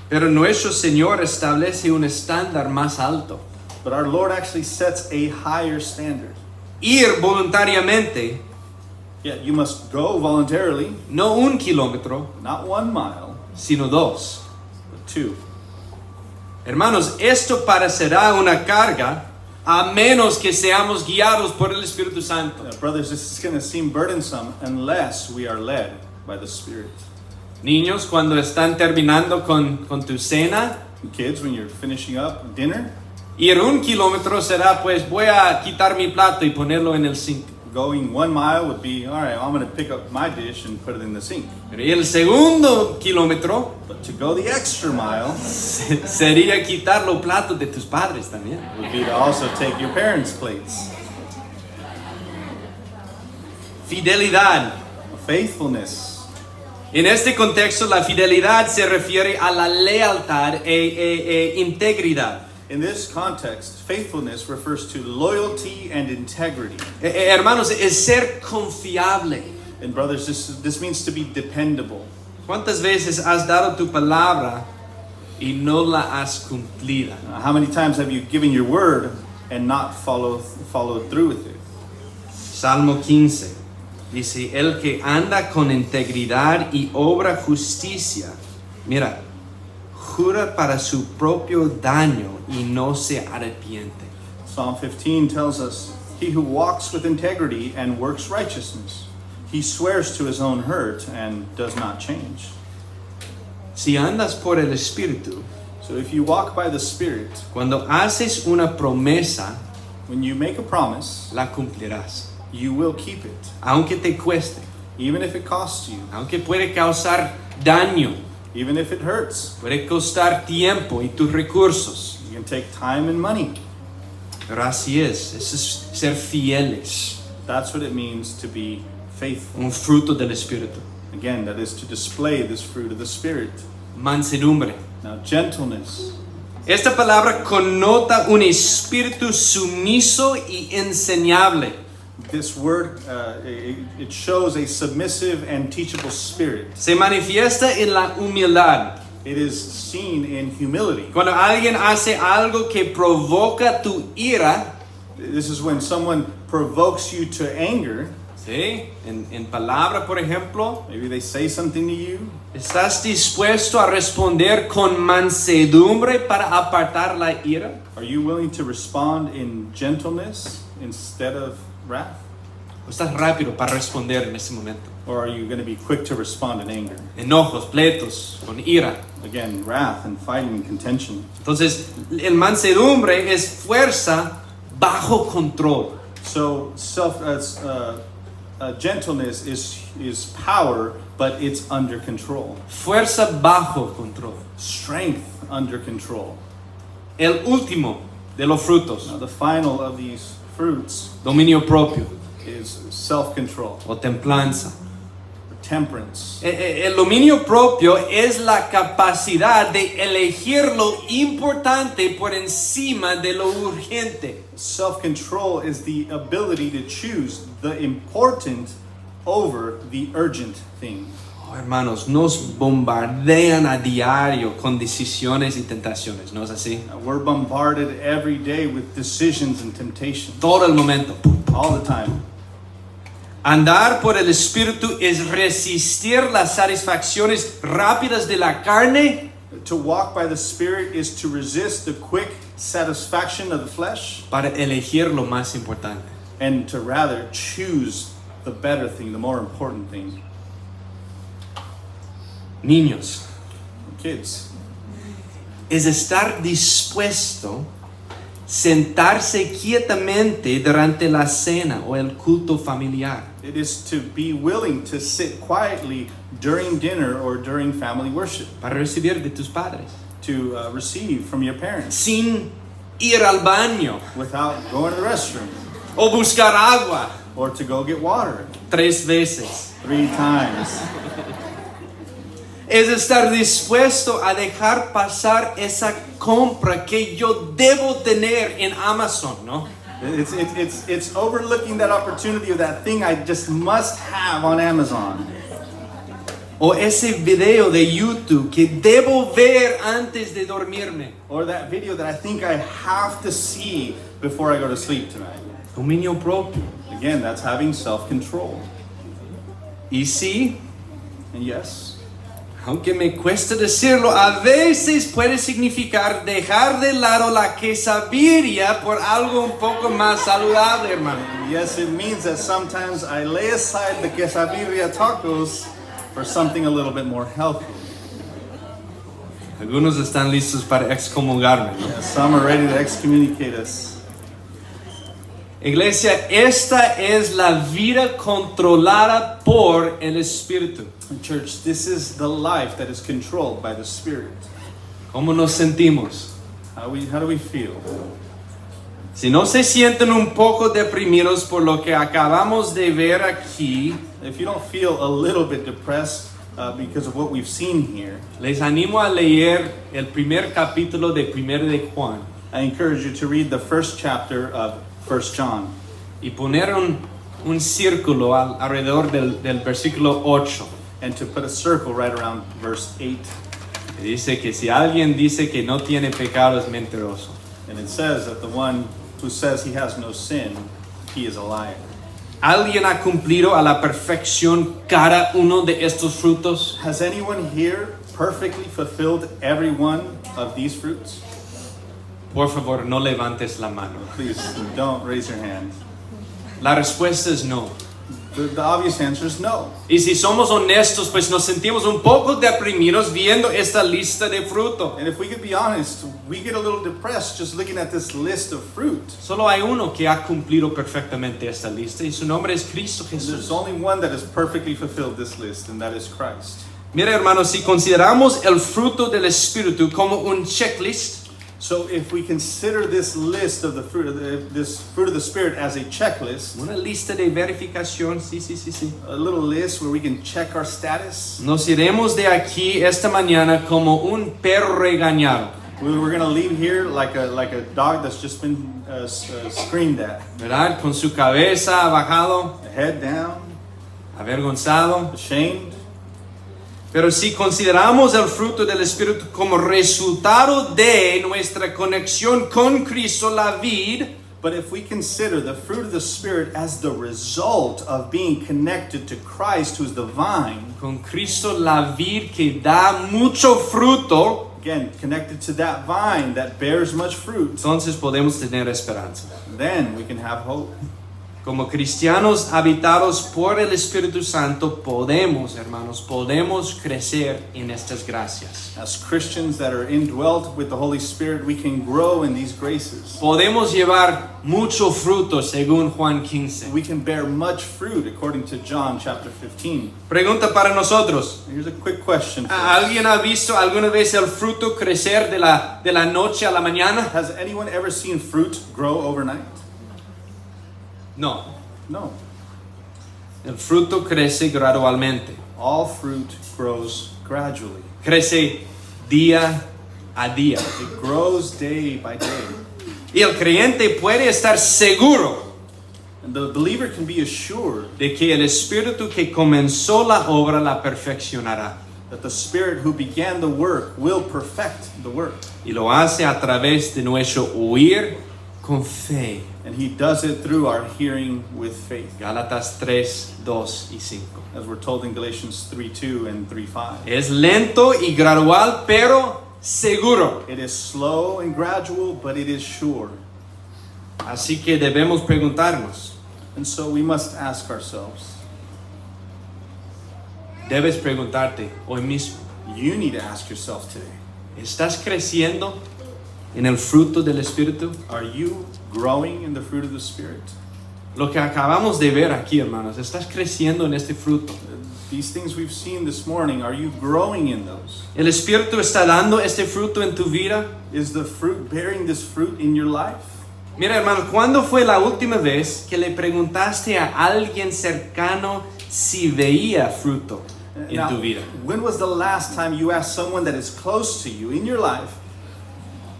Pero nuestro Señor establece un estándar más alto. But our Lord actually sets a higher standard. Ir voluntariamente, Yeah, you must go voluntarily, no 1 kilómetro, not 1 mile, sino 2. but 2. Hermanos, esto parecerá una carga a menos que seamos guiados por el Espíritu Santo. Brothers, this is going to seem burdensome unless we are led by the Spirit. Niños, cuando están terminando con tu cena, Kids, when you're finishing up dinner, ir 1 kilómetro será, pues voy a quitar mi plato y ponerlo en el sink. going 1 mile would be, all right, I'm going to pick up my dish and put it in the sink. Y el segundo kilómetro But to go the extra mile sería quitar los platos de tus padres también. would be to also take your parents' plates. Fidelidad. Faithfulness. En este contexto, la fidelidad se refiere a la lealtad e integridad. In this context, faithfulness refers to loyalty and integrity. Hermanos, es ser confiable. And brothers, this means to be dependable. ¿Cuántas veces has dado tu palabra y no la has cumplida? How many times have you given your word and not followed through with it? Salmo 15 dice, el que anda con integridad y obra justicia, mira, jura para su propio daño y no se arrepiente. Psalm 15 tells us, he who walks with integrity and works righteousness, he swears to his own hurt and does not change. Si andas por el Espíritu, So if you walk by the Spirit, cuando haces una promesa, when you make a promise, la cumplirás. you will keep it, Aunque te cueste, even if it costs you, aunque puede causar daño, even if it hurts. puede costar tiempo y tus recursos. You can take time and money. Pero así es, eso es ser fieles, That's what it means to be faithful. un fruto del Espíritu. Again, that is to display this fruit of the Spirit. Mansedumbre. Now, gentleness. Esta palabra connota un espíritu sumiso y enseñable. This word, it shows a submissive and teachable spirit. Se manifiesta en la humildad. It is seen in humility. Cuando alguien hace algo que provoca tu ira, This is when someone provokes you to anger. ¿sí? En palabra, por ejemplo, Maybe they say something to you. ¿estás dispuesto a responder con mansedumbre para apartar la ira? Are you willing to respond in gentleness instead of wrath? ¿O estás rápido para responder en ese momento? Or are you going to be quick to respond in anger? Enojos, pleitos, con ira. Again, wrath and fighting and contention. Entonces, el mansedumbre es fuerza bajo control. So gentleness is power, but it's under control. Fuerza bajo control. Strength under control. El último de los frutos, Now, the final of these fruits dominio propio is self-control, o templanza. temperance. El dominio propio es la capacidad de elegir lo importante por encima de lo urgente. Self-control is the ability to choose the important over the urgent thing. Oh, hermanos, nos bombardean a diario con decisiones y tentaciones, ¿no es así? Now, we're bombarded every day with decisions and temptations, Todo el momento. all the time. Andar por el Espíritu es resistir las satisfacciones rápidas de la carne To walk by the Spirit is to resist the quick satisfaction of the flesh para elegir lo más importante. and to rather choose the better thing, the more important thing. Niños, Kids. es estar dispuesto sentarse quietamente durante la cena o el culto familiar. It is to be willing to sit quietly during dinner or during family worship, Para recibir de tus padres. to receive from your parents Sin ir al baño without going to the restroom o buscar agua or to go get water 3 veces. 3 times. Es estar dispuesto a dejar pasar esa compra que yo debo tener en Amazon, ¿no? It's overlooking that opportunity of that thing I just must have on Amazon. O ese video de YouTube que debo ver antes de dormirme. Or that video that I think I have to see before I go to sleep tonight. Dominio propio. Again, that's having self-control. Y sí, And yes, aunque me cuesta decirlo, a veces puede significar dejar de lado la quesadilla por algo un poco más saludable, hermano. yes, it means that sometimes I lay aside the quesadilla tacos for something a little bit more healthy. Algunos están listos para excomulgarme, ¿no? Yes, some are ready to excommunicate us. Iglesia, esta es la vida controlada por el Espíritu. Church, this is the life that is controlled by the Spirit. ¿Cómo nos sentimos? How do we feel? Si no se sienten un poco deprimidos por lo que acabamos de ver aquí, If you don't feel a little bit depressed because of what we've seen here, les animo a leer el primer capítulo de 1 de Juan I encourage you to read the first chapter of 1 John y poner un círculo alrededor del versículo 8. and to put a circle right around verse 8. Que dice que si alguien dice que no tiene pecado es mentiroso. And it says that the one who says he has no sin, he is a liar. ¿Alguien ha cumplido a la perfección cada uno de estos frutos? Has anyone here perfectly fulfilled every one of these fruits? Por favor, no levantes la mano. Please don't raise your hand. La respuesta es no. The obvious answer is no. Y si somos honestos, pues nos sentimos un poco deprimidos viendo esta lista de fruto. And if we could be honest, we get a little depressed just looking at this list of fruit. Solo hay uno que ha cumplido perfectamente esta lista y su nombre es Cristo There's Jesús. only one that has perfectly fulfilled this list, and that is Christ. Mira, hermanos, si consideramos el fruto del Espíritu como un checklist, So if we consider this list of the fruit this fruit of the Spirit as a checklist, una lista de verificación, sí. a little list where we can check our status, Nos iremos de aquí esta mañana como un perro regañado, we're going to leave here like a dog that's just been screamed at, ¿verdad? Con su cabeza bajado, head down, avergonzado. ashamed. Pero si consideramos el fruto del Espíritu como resultado de nuestra conexión con Cristo, la vid, But if we consider the fruit of the Spirit as the result of being connected to Christ, who's the vine, con Cristo la vid que da mucho fruto, again, connected to that vine that bears much fruit, entonces podemos tener esperanza. then we can have hope. Como cristianos habitados por el Espíritu Santo, podemos crecer en estas gracias. As Christians that are indwelt with the Holy Spirit, we can grow in these graces. Podemos llevar mucho fruto, según Juan 15. We can bear much fruit according to John chapter 15. Pregunta para nosotros. Here's a quick question for us. ¿Alguien ha visto alguna vez el fruto crecer de la noche a la mañana? Has anyone ever seen fruit grow overnight? No. No. El fruto crece gradualmente. All fruit grows gradually. Crece día a día. It grows day by day. Y el creyente puede estar seguro And the believer can be assured de que el Espíritu que comenzó la obra la perfeccionará. that the Spirit who began the work will perfect the work. Y lo hace a través de nuestro oír con fe. And He does it through our hearing with faith, Gálatas 3, 2 y 5. as we're told in Galatians 3:2 and 3:5. Es lento y gradual, pero seguro. It is slow and gradual, but it is sure. Así que debemos preguntarnos. And so we must ask ourselves, Debes preguntarte hoy mismo. you need to ask yourself today. ¿Estás creciendo en el fruto del Espíritu? Are you growing in the fruit of the Spirit? Lo que acabamos de ver aquí, hermanos, ¿estás creciendo en este fruto? These things we've seen this morning, are you growing in those? ¿El Espíritu está dando este fruto en tu vida? Is the fruit bearing this fruit in your life? Mira, hermano, ¿cuándo fue la última vez que le preguntaste a alguien cercano si veía fruto en Now, tu vida? when was the last time you asked someone that is close to you in your life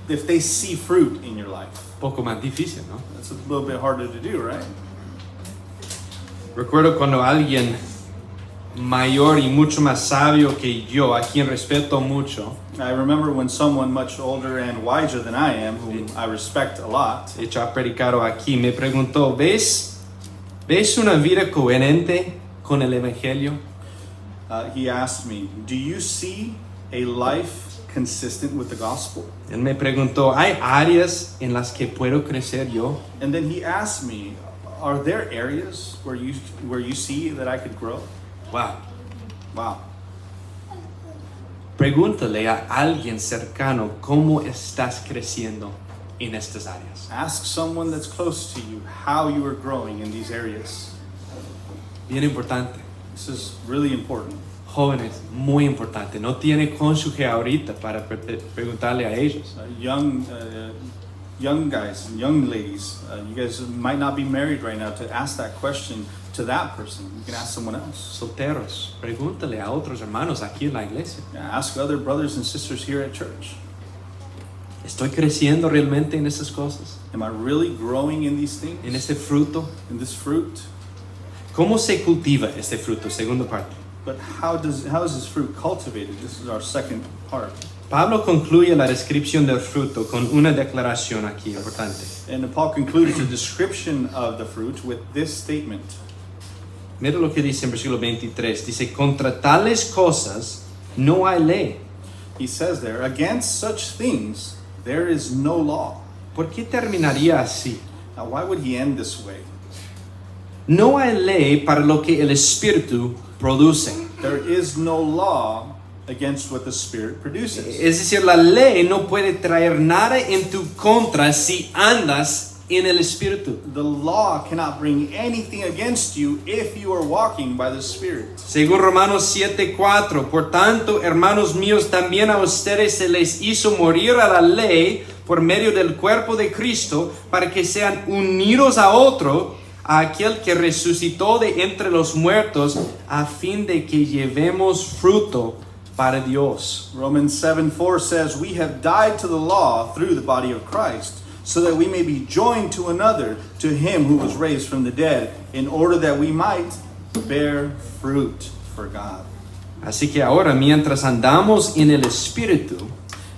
if they see fruit in your life? Poco más difícil, ¿no? That's a little bit harder to do, right? Recuerdo cuando alguien mayor y mucho más sabio que yo, a quien respeto mucho, I remember when someone much older and wiser than I am, whom I respect a lot, hecho ha predicado aquí, me preguntó, ¿ves una vida coherente con el Evangelio? he asked me, do you see a life consistent with the gospel? Él me preguntó, ¿hay áreas en las que puedo crecer yo? And then he asked me, are there areas where you see that I could grow? Wow. Wow. Pregúntale a alguien cercano cómo estás creciendo en estas áreas. Ask someone that's close to you how you are growing in these areas. Bien importante. This is really important. Jóvenes, muy importante. No tiene cónyuge ahorita para preguntarle a ellos. Young guys and young ladies, you guys might not be married right now, to ask that question to that person. You can ask someone else. Solteros, pregúntale a otros hermanos aquí en la iglesia. Ask other brothers and sisters here at church. ¿Estoy creciendo realmente en esas cosas? Am I really growing in these things? ¿En este fruto? In this fruit? ¿Cómo se cultiva este fruto? Segunda parte. But how is this fruit cultivated? This is our second part. Pablo concluye la descripción del fruto con una declaración aquí importante. And Paul concludes the description of the fruit with this statement. Mira lo que dice en versículo 23. Dice, contra tales cosas no hay ley. He says there, against such things there is no law. ¿Por qué terminaría así? Now, why would he end this way? No hay ley para lo que el Espíritu produce. There is no law against what the Spirit produces. Es decir, la ley no puede traer nada en tu contra si andas en el Espíritu. The law cannot bring anything against you if you are walking by the Spirit. Según Romanos 7:4, por tanto, hermanos míos, también a ustedes se les hizo morir a la ley por medio del cuerpo de Cristo, para que sean unidos a otro, a aquel que resucitó de entre los muertos, a fin de que llevemos fruto para Dios. Romans 7:4 says, we have died to the law through the body of Christ, so that we may be joined to another, to him who was raised from the dead, in order that we might bear fruit for God. Así que ahora, mientras andamos en el Espíritu,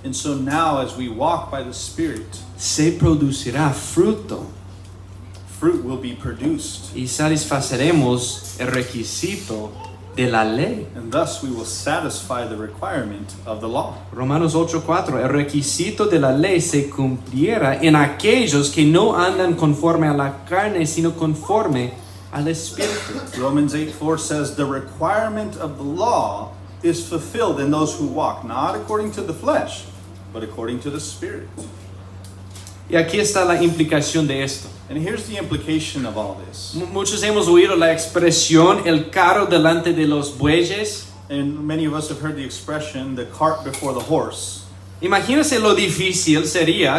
And so now as we walk by the Spirit, se producirá fruto fruit will be produced. y satisfaceremos el requisito de la ley. And thus we will satisfy the requirement of the law. Romanos 8:4, el requisito de la ley se cumpliera en aquellos que no andan conforme a la carne, sino conforme al Espíritu. Romans 8:4 says, the requirement of the law is fulfilled in those who walk not according to the flesh, but according to the Spirit. Y aquí está la implicación de esto. And here's the implication of all this. Muchos hemos oído la expresión el carro delante de los bueyes. And many of us have heard the expression, the cart before the horse. Imagínense lo difícil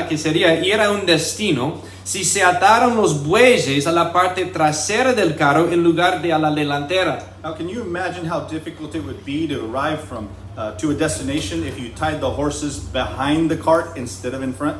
que sería ir a un destino si se ataron los bueyes a la parte trasera del carro en lugar de a la delantera. Now, can you imagine how difficult it would be to arrive to a destination if you tied the horses behind the cart instead of in front?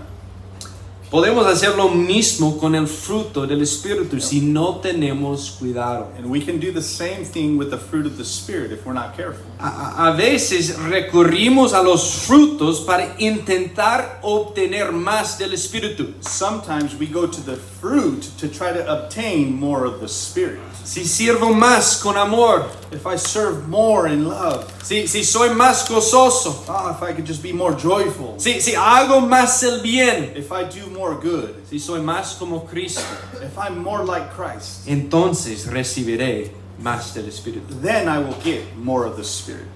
Podemos hacer lo mismo con el fruto del Espíritu si no tenemos cuidado. And we can do the same thing with the fruit of the Spirit if we're not careful. A veces recurrimos a los frutos para intentar obtener más del Espíritu. Sometimes we go to the fruit to try to obtain more of the Spirit. Si sirvo más con amor, If I serve more in love, si soy más gozoso, if I could just be more joyful, si hago más el bien, if I do more good, si soy más como Cristo, if I'm more like Christ, entonces recibiré más del Espíritu. then I will get more of the Spirit.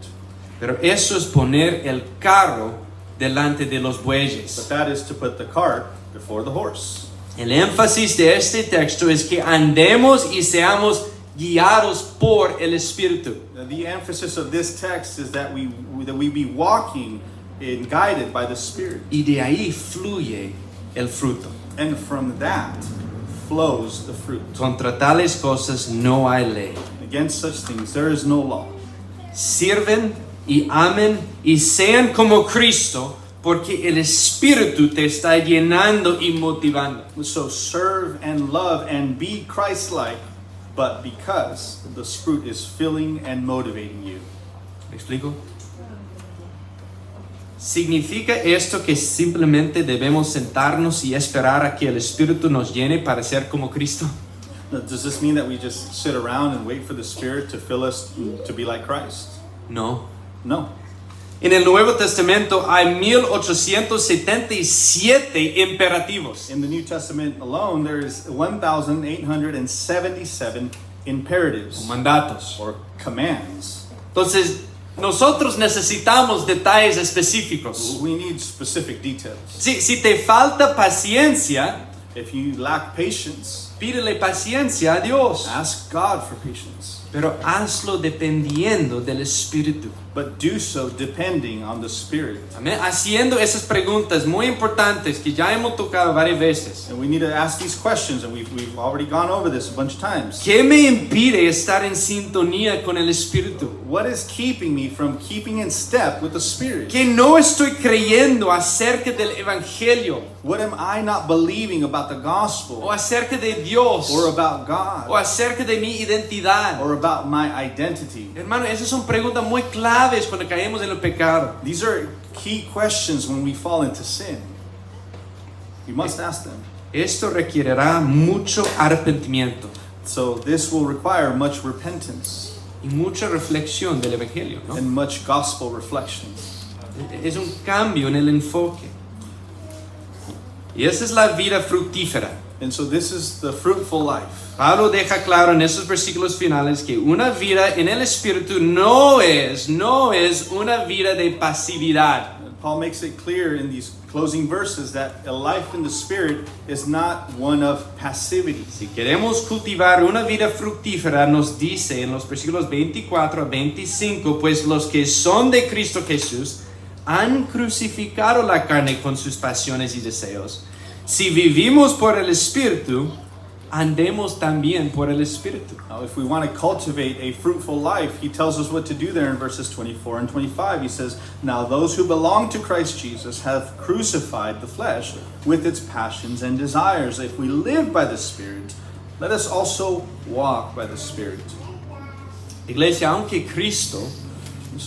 Pero eso es poner el carro delante de los But bueyes. that is to put the cart before the horse. El énfasis de este texto es que andemos y seamos guiados por el Espíritu. The emphasis of this text is that we be walking and guided by the Spirit. Y de ahí fluye el fruto. And from that flows the fruit. Contra tales cosas no hay ley. Against such things there is no law. Sirven y amen y sean como Cristo, porque el Espíritu te está llenando y motivando. So serve and love and be Christ-like, but because the Spirit is filling and motivating you. ¿Me explico? ¿Significa esto que simplemente debemos sentarnos y esperar a que el Espíritu nos llene para ser como Cristo? Now, does this mean that we just sit around and wait for the Spirit to fill us to be like Christ? No. No. En el Nuevo Testamento hay 1877 imperativos. In the New Testament alone, there is 1,877 imperatives Mandatos. or commands. Entonces, nosotros necesitamos detalles específicos. We need specific details. Si te falta paciencia, If you lack patience, pídele paciencia a Dios. ask God for patience. Pero hazlo dependiendo del Espíritu. But do so depending on the Spirit. Amén. Haciendo esas preguntas muy importantes que ya hemos tocado varias veces. And we need to ask these questions, and we've already gone over this a bunch of times. ¿Qué me impide estar en sintonía con el Espíritu? What is keeping me from keeping in step with the Spirit? ¿Qué no estoy creyendo acerca del Evangelio? What am I not believing about the gospel, ¿O acerca de Dios? or about God, ¿O acerca de mi identidad? or about my identity? Hermano, esas son preguntas muy claves cuando caemos en el pecado. These are key questions when we fall into sin. You must ask them. Esto requerirá mucho arrepentimiento So this will require much repentance y mucha reflexión del Evangelio, ¿no? and much gospel reflection. Es un cambio en el enfoque. Y esa es la vida fructífera. And so this is the fruitful life. Pablo deja claro en esos versículos finales que una vida en el Espíritu no es una vida de pasividad. Paul makes it clear in these closing verses that a life in the Spirit is not one of passivity. Si queremos cultivar una vida fructífera, nos dice en los versículos 24 a 25, pues los que son de Cristo Jesús han crucificado la carne con sus pasiones y deseos. Si vivimos por el Espíritu, andemos también por el Espíritu. Now, if we want to cultivate a fruitful life, he tells us what to do there in verses 24 and 25. He says, "Now those who belong to Christ Jesus have crucified the flesh with its passions and desires. If we live by the Spirit, let us also walk by the Spirit." Iglesia, aunque Cristo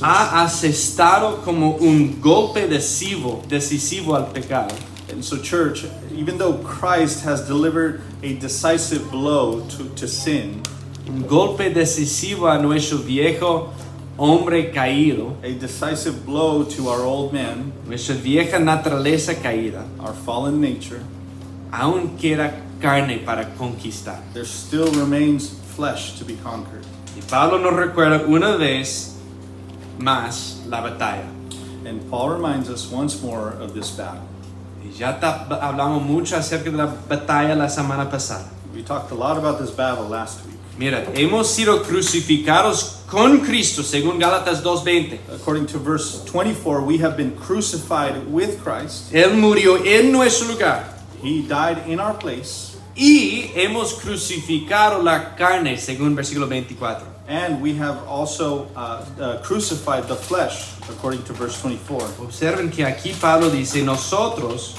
ha asestado como un golpe decisivo al pecado, And so, church, even though Christ has delivered a decisive blow to sin, un golpe decisivo a nuestro viejo hombre caído, a decisive blow to our old man, nuestra vieja naturaleza caída, our fallen nature, aún queda carne para conquistar. there still remains flesh to be conquered. Y Pablo nos recuerda una vez más la batalla. And Paul reminds us once more of this battle. Y ya hablamos mucho acerca de la batalla la semana pasada. We talked a lot about this battle last week. Mira, hemos sido crucificados con Cristo, según Gálatas 2:20. According to verse 24, we have been crucified with Christ. Él murió en nuestro lugar. He died in our place. Y hemos crucificado la carne, según versículo 24. And we have also crucified the flesh, according to verse 24. Observen que aquí Pablo dice, nosotros,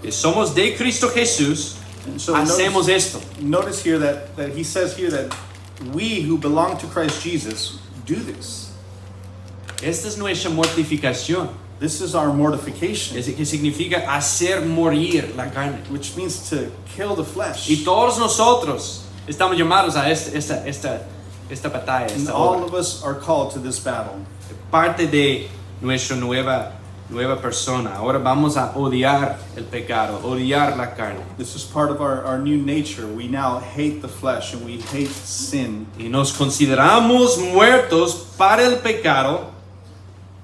que somos de Cristo Jesús, And so hacemos esto. notice here that he says here that we who belong to Christ Jesus do this. Esta es nuestra mortificación. This is our mortification, Que significa hacer morir la carne. which means to kill the flesh. Y todos nosotros estamos llamados a esta batalla, And esta all obra. of us are called to this battle. Parte de nuestra nueva persona. Ahora vamos a odiar el pecado, odiar la carne. This is part of our new nature. We now hate the flesh and we hate sin. Y nos consideramos muertos para el pecado,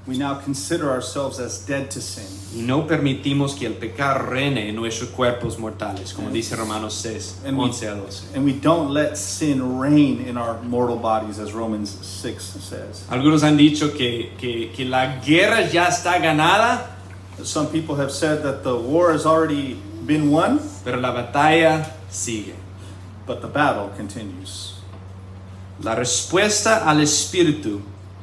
we now consider ourselves as dead to sin. Y no permitimos que el pecado reine en nuestros cuerpos mortales, como dice Romanos 6, And 11 a 12. we don't let sin reign in our mortal bodies, as Romans 6 says. Algunos han dicho que la guerra ya está ganada, Some people have said that the war has already been won, pero la batalla sigue. but the battle continues. La respuesta al Espíritu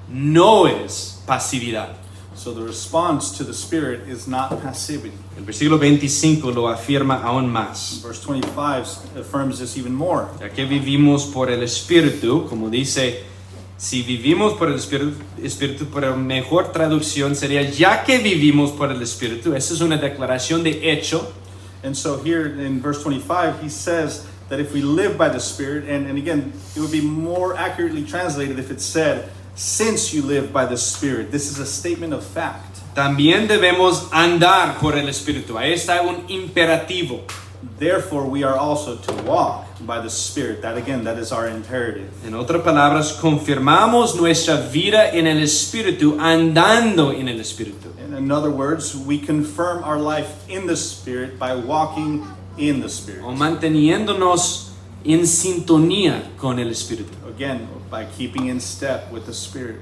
no es pasividad. So the response to the Spirit is not passivity. El versículo 25 lo afirma aún más. Verse 25 affirms this even more. Ya que vivimos por el Espíritu, como dice, si vivimos por el Espíritu, pero mejor traducción sería, ya que vivimos por el Espíritu. Esa es una declaración de hecho. And so here in verse 25, he says that if we live by the Spirit, and again, it would be more accurately translated if it said, since you live by the Spirit. This is a statement of fact. También debemos andar por el Espíritu. Ahí está un imperativo. Therefore, we are also to walk by the Spirit. That again, that is our imperative. En otras palabras, confirmamos nuestra vida en el Espíritu, andando en el Espíritu. In other words, we confirm our life in the Spirit by walking in the Spirit. O manteniéndonos en sintonía con el Espíritu. Again, by keeping in step with the Spirit.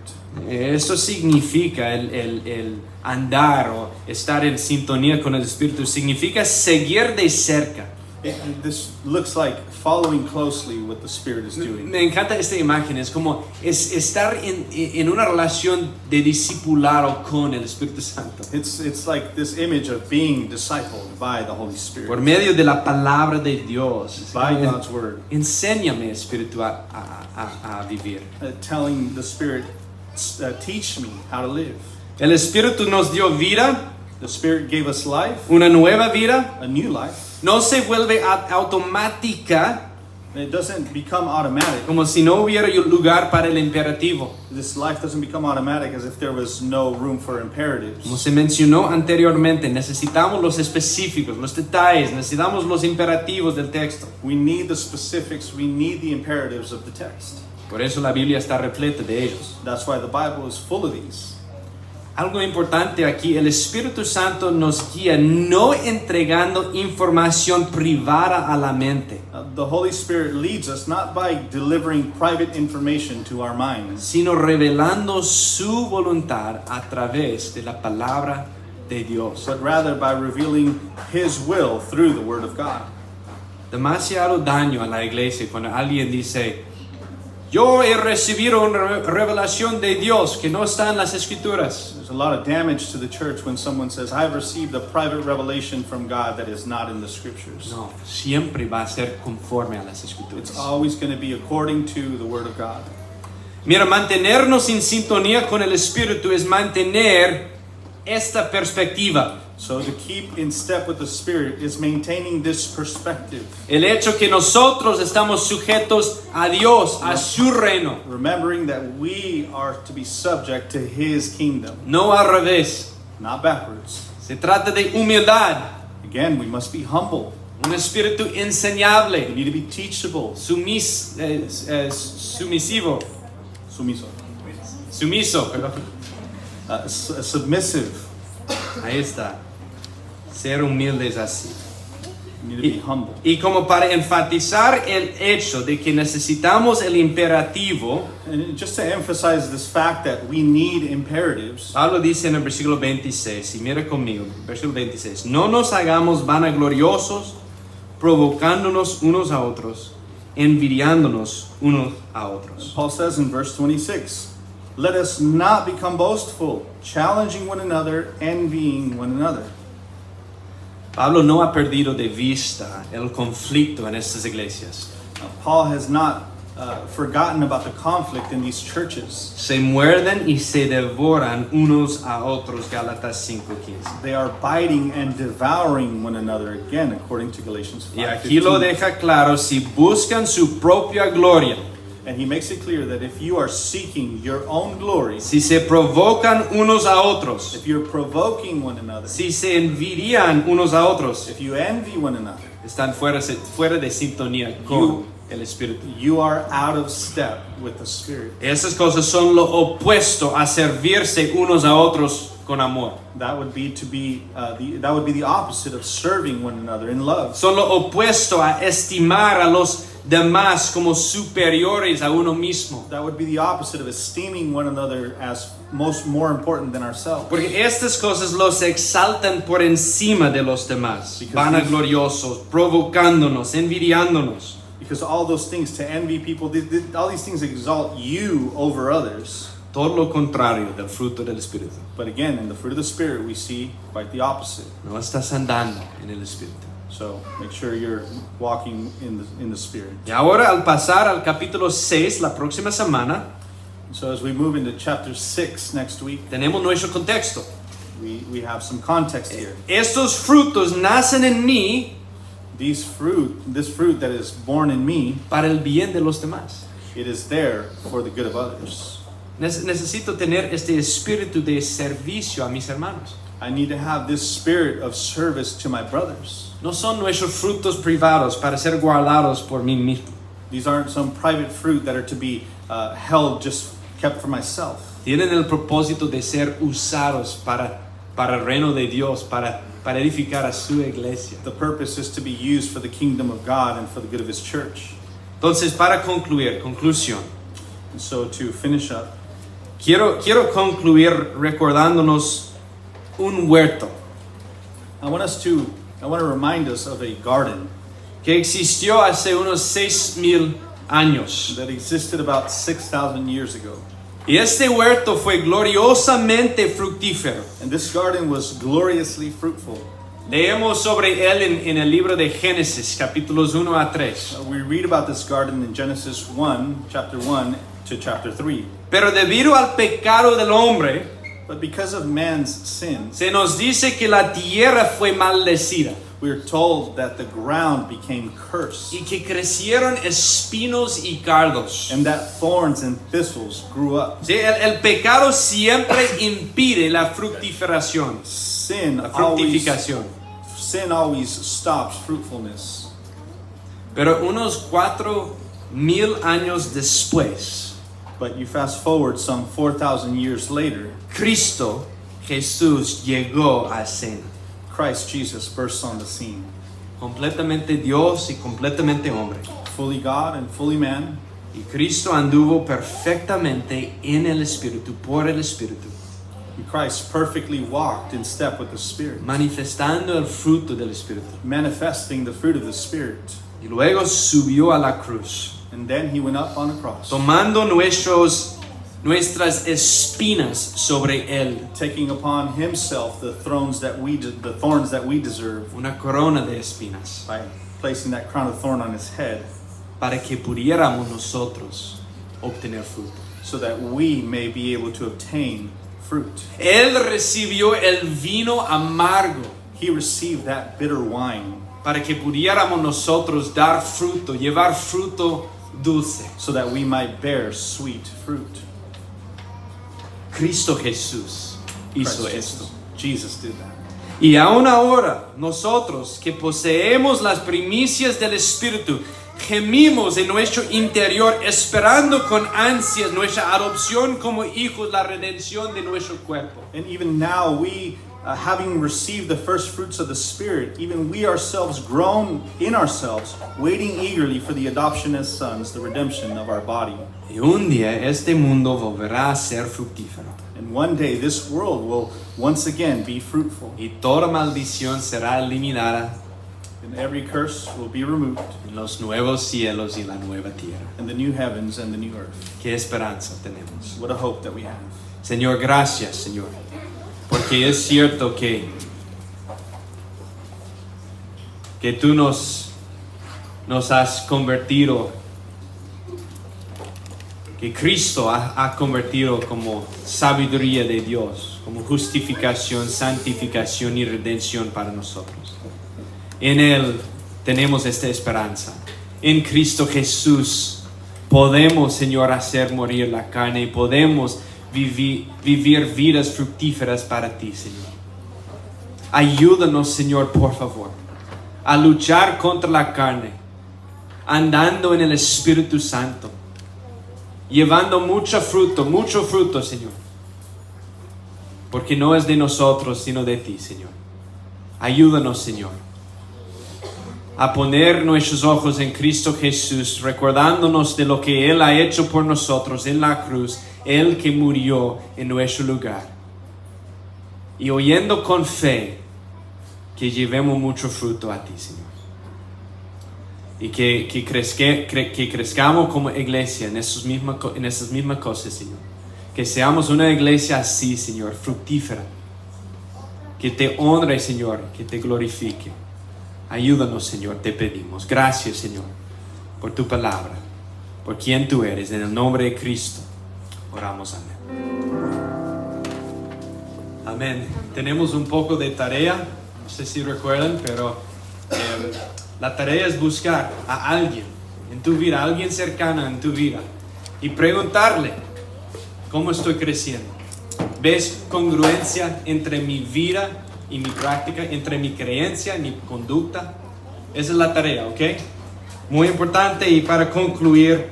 Esto significa el andar o estar en sintonía con el Espíritu. Significa seguir de cerca. This looks like following closely what the Spirit is doing. Me encanta esta imagen. Es como estar en una relación de discipulado con el Espíritu Santo. It's like this image of being discipled by the Holy Spirit. Por medio de la palabra de Dios. By God's Word. Enséñame, Espíritu, a vivir. Telling the Spirit, teach me how to live. El Espíritu nos dio vida, The Spirit gave us life, una nueva vida. a new life. No se vuelve automática, It doesn't become automatic. como si no hubiera lugar para el imperativo. This life doesn't become automatic as if there was no room for imperatives. Como se mencionó anteriormente, necesitamos los específicos, los detalles, necesitamos los imperativos del texto. We need the specifics, we need the imperatives of the text. Por eso la Biblia está repleta de ellos. That's why the Bible is full of these. Algo importante aquí, el Espíritu Santo nos guía no entregando información privada a la mente, The Holy Spirit leads us not by delivering private information to our minds, sino revelando su voluntad a través de la palabra de Dios. but rather by revealing His will through the Word of God. Demasiado daño a la iglesia cuando alguien dice, yo he recibido una revelación de Dios que no está en las Escrituras. There's a lot of damage to the church when someone says, I've received a private revelation from God that is not in the Scriptures. No, siempre va a ser conforme a las It's Escrituras. always going to be according to the Word of God. Mira, mantenernos en sintonía con el Espíritu es mantener esta perspectiva. So to keep in step with the Spirit is maintaining this perspective. El hecho que nosotros estamos sujetos a Dios, a su reino, Remembering that we are to be subject to His kingdom, no al revés. not backwards. Se trata de humildad, Again, we must be humble. un espíritu We enseñable, need to be teachable. sumisivo, sumiso, perdón. Submissive. Ahí está. Ser humildes así. We need to be humble. Y como para enfatizar el hecho de que necesitamos el imperativo, And just to emphasize this fact that we need imperatives, Pablo dice en el versículo 26, y mira conmigo, versículo 26, no nos hagamos vanagloriosos, provocándonos unos a otros, envidiándonos unos a otros. Paul says in verse 26, let us not become boastful, challenging one another, envying one another. Pablo no ha perdido de vista el conflicto en estas iglesias. Paul has not forgotten about the conflict in these churches. Se muerden y se devoran unos a otros, Gálatas 5:15. They are biting and devouring one another, again, according to Galatians Y aquí lo 5:15. deja claro, si buscan su propia gloria, And he makes it clear that if you are seeking your own glory, si se provocan unos a otros, if you're provoking one another, si se envidian unos a otros, if you envy one another, están fuera de sintonía you con el Espíritu. You are out of step with the Spirit. Esas cosas son lo opuesto a servirse unos a otros con amor. That would be the opposite of serving one another in love. Son lo opuesto a estimar a los demás como superiores a uno mismo. That would be the opposite of esteeming one another as more important than ourselves. Porque estas cosas los exaltan por encima de los demás, vanagloriosos, provocándonos, envidiándonos. Because all those things, to envy people, all these things exalt you over others. Todo lo contrario del fruto del Espíritu. But again, in the fruit of the Spirit, we see quite the opposite. No estás andando en el Espíritu. So make sure you're walking in the Spirit. Y ahora al pasar al capítulo 6 la próxima semana, So as we move into chapter 6 next week, tenemos nuestro contexto. we have some context here. Estos frutos nacen en mí This fruit that is born in me, para el bien de los demás. it is there for the good of others. Necesito tener este espíritu de servicio a mis hermanos. I need to have this spirit of service to my brothers. No son nuestros frutos privados para ser guardados por mí mismo. These aren't some private fruit that are to be just kept for myself. Tienen el propósito de ser usados para el reino de Dios, para edificar a su iglesia. The purpose is to be used for the kingdom of God and for the good of His church. Entonces, para conclusión, And so to finish up, quiero concluir recordándonos un huerto I want to remind us of a garden que existió hace unos 6,000 años. that existed about 6,000 years ago. Y este huerto fue gloriosamente fructífero. And this garden was gloriously fruitful. Leemos sobre él en el libro de Génesis, capítulos 1 a 3. We read about this garden in Genesis 1, chapter 1 to chapter 3. Pero debido al pecado del hombre, But because of man's sins, se nos dice que la tierra fue maldecida we are told that the ground became cursed y que crecieron espinos y cardos. and that thorns and thistles grew up. Sí, el pecado siempre impide la fructificación. Sin always stops fruitfulness. Pero unos 4,000 años después, But you fast forward some 4,000 years later, Cristo Jesús llegó a escena. Christ Jesus bursts on the scene. Completamente Dios y completamente hombre. Fully God and fully man. Y Cristo anduvo perfectamente en el Espíritu, por el Espíritu, And Christ perfectly walked in step with the Spirit, manifestando el fruto del Espíritu. manifesting the fruit of the Spirit. Y luego subió a la cruz, And then He went up on a cross, tomando nuestras espinas sobre él, taking upon Himself the thorns that we deserve, una corona de espinas, by placing that crown of thorn on His head, para que pudiéramos nosotros obtener fruto. so that we may be able to obtain fruit. Él recibió el vino amargo He received that bitter wine para que pudiéramos nosotros dar fruto, llevar fruto dulce. so that we might bear sweet fruit. Cristo Jesús hizo Christ esto. Jesus did that. Y aún ahora, nosotros que poseemos las primicias del Espíritu, gemimos en nuestro interior esperando con ansias nuestra adopción como hijos, la redención de nuestro cuerpo. And even now, we, having received the first fruits of the Spirit, even we ourselves grown in ourselves, waiting eagerly for the adoption as sons, the redemption of our body. Y un día este mundo volverá a ser fructífero. And one day, this world will once again be fruitful, Y toda maldición será eliminada and every curse will be removed, en los nuevos cielos y la nueva tierra. and the new heavens and the new earth. Qué esperanza tenemos. What a hope that we have. Señor, gracias, Señor, porque es cierto que tú nos has convertido, que Cristo ha convertido como sabiduría de Dios, como justificación, santificación y redención para nosotros. En Él tenemos esta esperanza. En Cristo Jesús podemos, Señor, hacer morir la carne y podemos vivir vidas fructíferas para ti, Señor. Ayúdanos, Señor, por favor, a luchar contra la carne, andando en el Espíritu Santo, llevando mucho fruto, Señor, porque no es de nosotros, sino de ti, Señor. Ayúdanos, Señor, a poner nuestros ojos en Cristo Jesús, recordándonos de lo que Él ha hecho por nosotros en la cruz, Él que murió en nuestro lugar, y oyendo con fe que llevemos mucho fruto a ti, Señor, y que crezcamos como iglesia en esas mismas cosas, Señor, que seamos una iglesia así, Señor, fructífera, que te honre, Señor, que te glorifique. Ayúdanos, Señor, te pedimos. Gracias, Señor, por tu palabra, por quien tú eres. En el nombre de Cristo oramos, amén. Amén. Tenemos un poco de tarea, no sé si recuerdan, pero la tarea es buscar a alguien en tu vida, a alguien cercano en tu vida, y preguntarle, ¿cómo estoy creciendo? ¿Ves congruencia entre mi vida y mi práctica, entre mi creencia y mi conducta? Esa es la tarea, ¿ok? Muy importante. Y para concluir,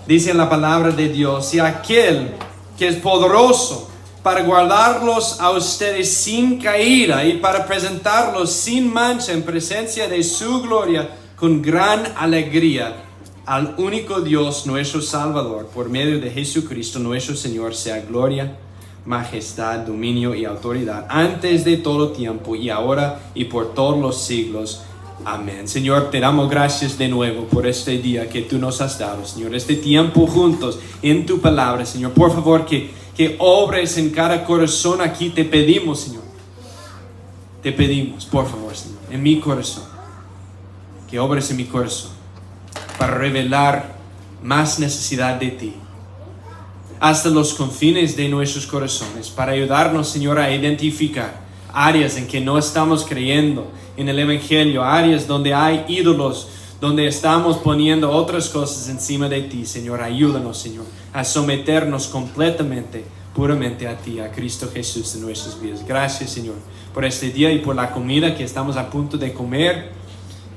dice la palabra de Dios: y aquel que es poderoso para guardarlos a ustedes sin caída y para presentarlos sin mancha en presencia de su gloria con gran alegría, al único Dios nuestro Salvador, por medio de Jesucristo nuestro Señor, sea gloria, majestad, dominio y autoridad, antes de todo tiempo y ahora y por todos los siglos. Amén. Señor, te damos gracias de nuevo por este día que tú nos has dado, Señor, este tiempo juntos en tu palabra, Señor. Por favor, que obres en cada corazón aquí, te pedimos, Señor. Te pedimos, por favor, Señor, en mi corazón, que obres en mi corazón para revelar más necesidad de ti hasta los confines de nuestros corazones, para ayudarnos, Señor, a identificar áreas en que no estamos creyendo en el Evangelio, áreas donde hay ídolos, donde estamos poniendo otras cosas encima de ti. Señor, ayúdanos, Señor, a someternos completamente, puramente a ti, a Cristo Jesús en nuestras vidas. Gracias, Señor, por este día y por la comida que estamos a punto de comer,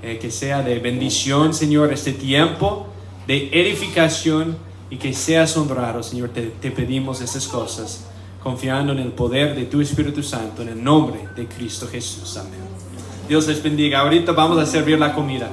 que sea de bendición, Señor, este tiempo de edificación, y que seas honrado, Señor. Te pedimos esas cosas, confiando en el poder de tu Espíritu Santo, en el nombre de Cristo Jesús. Amén. Dios les bendiga. Ahorita vamos a servir la comida.